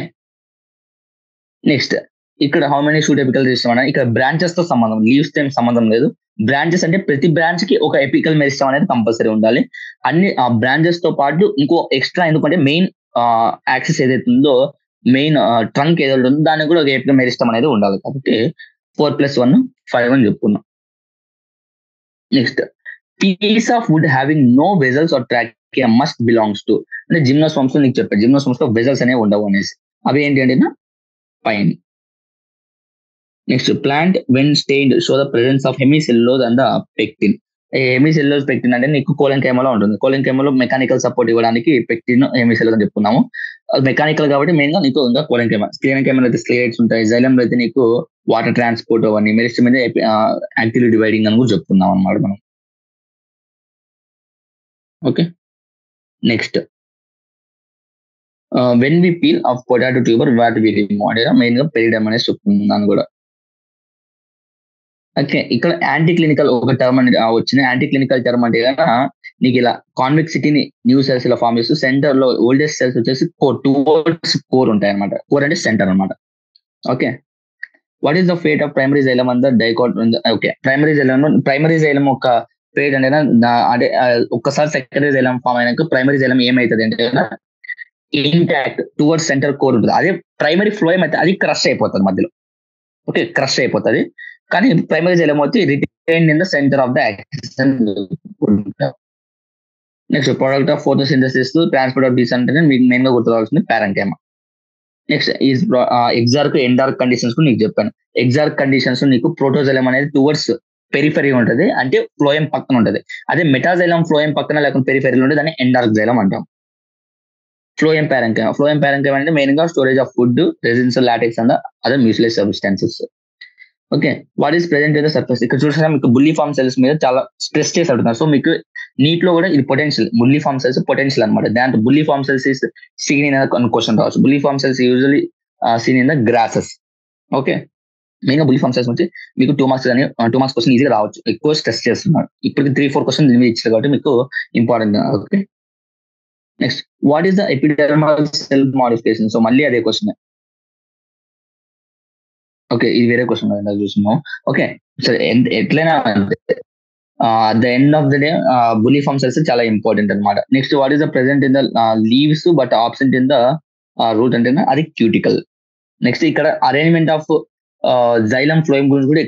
Speaker 1: next ఇక్కడ how many shoot apical system అనేది ఇక్కడ బ్రాంచెస్ తో సంబంధం, లీవ్స్ తో సంబంధం లేదు. బ్రాంచెస్ అంటే ప్రతి బ్రాంచ్ కి ఒక ఎపికల్ మెరిస్టమ్ అనేది కంపల్సరీ ఉండాలి. అన్ని ఆ బ్రాంచెస్ తో పాటు ఇంకో ఎక్స్ట్రా, ఎందుకంటే మెయిన్ యాక్సిస్ ఏదైతే ఉందో, మెయిన్ ట్రంక్ ఏదైతే ఉందో దానికి కూడా ఒక ఎపికల్ మెరిస్టమ్ అనేది ఉండాలి. కాబట్టి 4+1 5 అని చెప్పుకున్నాం. Next piece of wood having no vessels or tracheae must belongs to అంటే జిమ్నోస్పర్మ్స్ లో నీకు చెప్పారు, జిమ్నోస్పర్మ్స్ లో వెజల్స్ అనేవి ఉండవు అనేసి. అవి ఏంటి అంటే pine. Next plant when stained show the presence of hemicellulose and the pectin. Hemicellulose pectin అంటే నీకు కోలెంకైమాలో ఉంటుంది. కోలెంకైమాలో మెకానికల్ సపోర్ట్ ఇవ్వడానికి పెక్టిన్ హెమిసెల్యులోజ్ అని చెప్పుకున్నాము. మెకానికల్ కాబట్టి మెయిన్ గా నీకు ఇంకా కోలెంకైమా. స్క్లీరెంకైమాలో అయితే స్క్లీరైట్స్ ఉంటాయి, జైలంలో అయితే నీకు వాటర్ ట్రాన్స్పోర్ట్ అవన్నీ, మెరిస్టమ్ మీద యాక్టివ్లీ డివైడింగ్ అని కూడా చెప్పుకున్నాం అనమాట మనం. Okay, next when we peel off potato tuber what we remove అంటే మెయిన్ గా పెరిడమ్ అనేది చెప్పుకున్నాను కూడా. ఓకే, ఇక్కడ యాంటీ క్లినికల్ ఒక టర్మ్ అనేది వచ్చింది. యాంటీ క్లినికల్ టర్మ్ అంటే నీకు ఇలా కాన్వెక్సిటీని న్యూ సెల్స్ ఇలా ఫామ్ చేస్తూ సెంటర్ లో ఓల్డెస్ట్ సెల్స్ వచ్చేసి కోర్ ఉంటాయి అనమాట. కోర్ అంటే సెంటర్ అనమాట. Okay, what is the fate of primary xylem and the dicot? Okay, primary xylem ఒక ఫేట్ అంటే అంటే ఒక్కసారి సెకండరీ జైలం ఫామ్ అయినాక ప్రైమరీ జైలం ఏమైతుంది అంటే ఇంటాక్ట్ టువర్డ్స్ సెంటర్ కోర్ ఉంటుంది. అదే ప్రైమరీ ఫ్లోయం అయితే అది క్రష్ అయిపోతుంది మధ్యలో. ఓకే, క్రష్ అయిపోతుంది. కానీ ప్రైమరీ జైలం వచ్చి retain in the centre of the axis. Next product of photosynthesis transport of these అంటే మీకు మెయిన్ గా గుర్తురావాల్సింది parenchyma. Next is exarch endarch conditions నీకు చెప్పాను. ఎగ్జార్క్ కండిషన్స్ నీకు ప్రోటోజైలం అనేది టువర్డ్స్ పెరిఫెరీ ఉంటుంది, అంటే ఫ్లోయం పక్కన ఉంటుంది. అదే మెటాజైలం ఫ్లోయం పక్కన లేకుండా పెరిఫెరీలో ఉంటుంది, దాన్ని ఎండార్క్ జైలం అంటాం. ఫ్లోయం పారెంకైమా అంటే మెయిన్ గా storage of food, resins, latex and other mucilage substances. Okay, what is present in the surface? ఇక్కడ చూసినా మీకు బుల్లి ఫామ్ సెల్స్ మీద చాలా స్ట్రెస్ చేసి అడుగుతున్నారు. సో మీకు నీటిలో కూడా ఇది పొటెన్షియల్, బుల్లి ఫామ్ సెల్స్ పొటెన్షియల్ అనమాట. దాంట్లో bulliform cells is seen in question రావచ్చు. Bulliform cells usually seen in the grasses. Okay, మెయిన్గా బుల్లి ఫామ్ సెల్స్ నుంచి మీకు 2 మార్క్స్ కానీ 2 మార్క్స్ క్వశ్చన్ ఈజీగా రావచ్చు. ఎక్కువ స్ట్రెస్ చేస్తున్నారు. ఇప్పటికి 3-4 క్వశ్చన్ దీని మీద ఇచ్చారు కాబట్టి మీకు important. Okay, next what is the epidermal cell modification. So మళ్ళీ అదే క్వశ్చన్. ఓకే, ఇది వేరే క్వశ్చన్ కదా చూస్తున్నాం. ఓకే, సరే ఎట్లయినా the end of the day బుల్లి ఫామ్ సెల్స్ చాలా ఇంపార్టెంట్ అనమాట. Next what is the present in the leaves but absent in the route అంటే అది క్యూటికల్. నెక్స్ట్ ఇక్కడ అరేంజ్మెంట్ ఆఫ్ జైలం ఫ్లోయం గురించి కూడా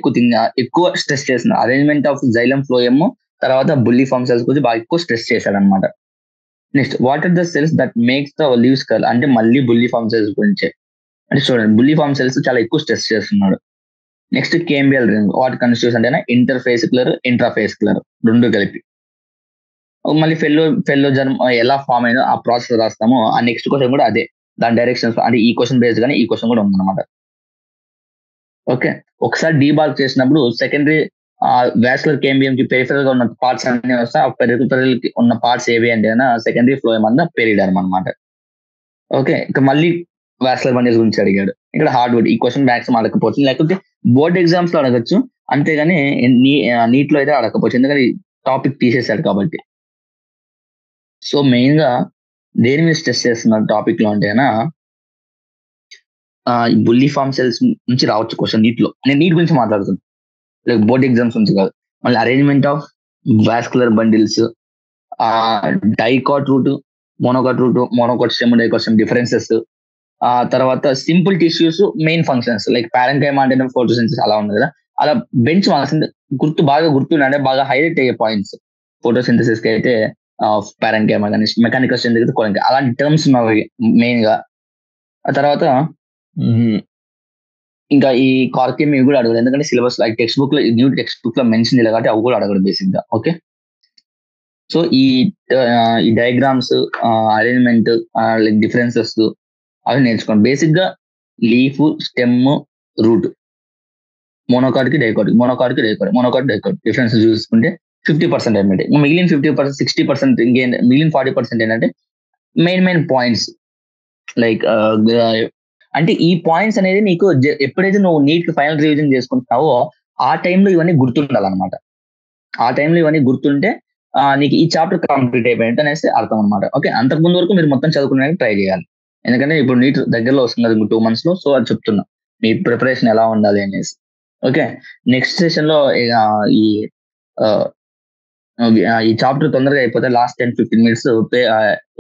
Speaker 1: ఎక్కువ స్ట్రెస్ చేస్తున్నారు. అరేంజ్మెంట్ ఆఫ్ జైలం ఫ్లోయమ్ తర్వాత బుల్లి ఫామ్ సెల్స్ గురించి బాగా ఎక్కువ స్ట్రెస్ చేశాడు అనమాట. Next what are the cells that makes the leaves curl అంటే మళ్ళీ బుల్లి ఫామ్ సెల్స్ గురించి. అంటే చూడండి, బుల్లి ఫామ్ సెల్స్ చాలా ఎక్కువ స్ట్రెస్ చేస్తున్నాడు. నెక్స్ట్ కేంబియల్ రింగ్ వాట్ కన్స్టిట్యూస్ అంటే ఇంటర్ఫేసిక్యులర్ ఇంట్రాఫేసిక్యులర్ రెండు కలిపి. మళ్ళీ ఫెల్లో జర్మ్ ఎలా ఫామ్ అయిందో ఆ ప్రాసెస్ రాస్తామో ఆ నెక్స్ట్ క్వశ్చన్ కూడా అదే, దాని డైరెక్షన్స్ అంటే ఈ క్వశ్చన్ బేస్డ్ గానీ ఈ క్వశ్చన్ కూడా ఉందన్నమాట. ఓకే, ఒకసారి డీబార్క్ చేసినప్పుడు సెకండరీ వాస్కులర్ కేంబియం కి పెరిఫెరల్ గా ఉన్న పార్ట్స్ అన్ని వస్తాయి. ఆ పెరిఫెరల్ కి ఉన్న పార్ట్స్ ఏవి అంటే సెకండరీ ఫ్లోయం అంతా పెరిడర్మ్ అనమాట. ఓకే, ఇక మళ్ళీ వాస్కులర్ బండిల్స్ గురించి అడిగాడు. ఇక్కడ హార్డ్వుడ్ ఈ క్వశ్చన్ మ్యాక్సిమం అడగకపోవచ్చు, లేకపోతే బోర్డ్ ఎగ్జామ్స్ లో అడగచ్చు, అంతేగాని నీట్ లో అయితే అడగకపోవచ్చు, ఎందుకంటే టాపిక్ తీసేశాడు కాబట్టి. సో మెయిన్ గా దేని మీద స్ట్రెస్ చేస్తున్నారు టాపిక్ లో అంటే బుల్లి ఫామ్ సెల్స్ నుంచి రావచ్చు క్వశ్చన్ నీట్ లో. నేను నీట్ గురించి మాట్లాడుతున్నాను, లైక్ బోర్డ్ ఎగ్జామ్స్ నుంచి కాదు. మళ్ళీ arrangement of vascular bundles, dicot root, monocot root, monocot stem, dicot stem differences, తర్వాత simple tissues main functions like parenchyma అంటే ఫోటోసింథసిస్ అలా ఉంది కదా, అలా బెంచ్ మార్క్స్ బాగా గుర్తుండే బాగా హైలైట్ అయ్యే పాయింట్స్. ఫోటోసింథసిస్ కి అయితే పారెంకైమా కానీ మెకానికల్ స్ట్రెంత్ అయితే కోరంక అలాంటి టర్మ్స్ ఉన్నవి మెయిన్ గా. ఆ తర్వాత ఇంకా ఈ కార్కిమ్ ఇవి కూడా అడగదు, ఎందుకంటే సిలబస్ లైక్ టెక్స్ట్ బుక్ లో న్యూ టెక్స్ట్ బుక్ లో మెన్షన్ చేయాలి కాబట్టి అవి కూడా అడగడు బేసిక్ గా. ఓకే, సో ఈ డయాగ్రామ్స్, అరేంజ్మెంట్, లైక్ డిఫరెన్సెస్ అవి నేర్చుకోండి. బేసిక్ గా లీఫ్, స్టెమ్, రూట్, మోనోకాట్ కి డైకాట్, మోనోకాట్ డైకాట్ డిఫరెన్స్ చూసుకుంటే 50% అనమాట. మిగిలిన 50%, 60% ఇంకేం మిగిలిన 40% ఏంటంటే మెయిన్ పాయింట్స్. లైక్ అంటే ఈ పాయింట్స్ అనేది నీకు ఎప్పుడైతే నువ్వు నీట్ ఫైనల్ రివిజన్ చేసుకుంటున్నావో ఆ టైంలో ఇవన్నీ గుర్తుండాలన్నమాట. ఆ టైంలో ఇవన్నీ గుర్తుంటే నీకు ఈ చాప్టర్ కంప్లీట్ అయిపోయింది అనేసి అర్థం అనమాట. ఓకే, అంతకుముందు వరకు మీరు మొత్తం చదువుకునే ట్రై చేయాలి, ఎందుకంటే ఇప్పుడు నీట్ దగ్గరలో వస్తుంది 2 months లో. సో అది చెప్తున్నా మీ ప్రిపరేషన్ ఎలా ఉండాలి అనేసి. ఓకే, నెక్స్ట్ సెషన్ లో ఈ చాప్టర్ తొందరగా అయిపోతే లాస్ట్ 10-15 minutes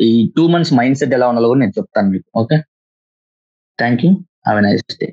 Speaker 1: ఈ 2 months మైండ్ సెట్ ఎలా ఉండాలో కూడా నేను చెప్తాను మీకు. Okay, thank you, have a nice day.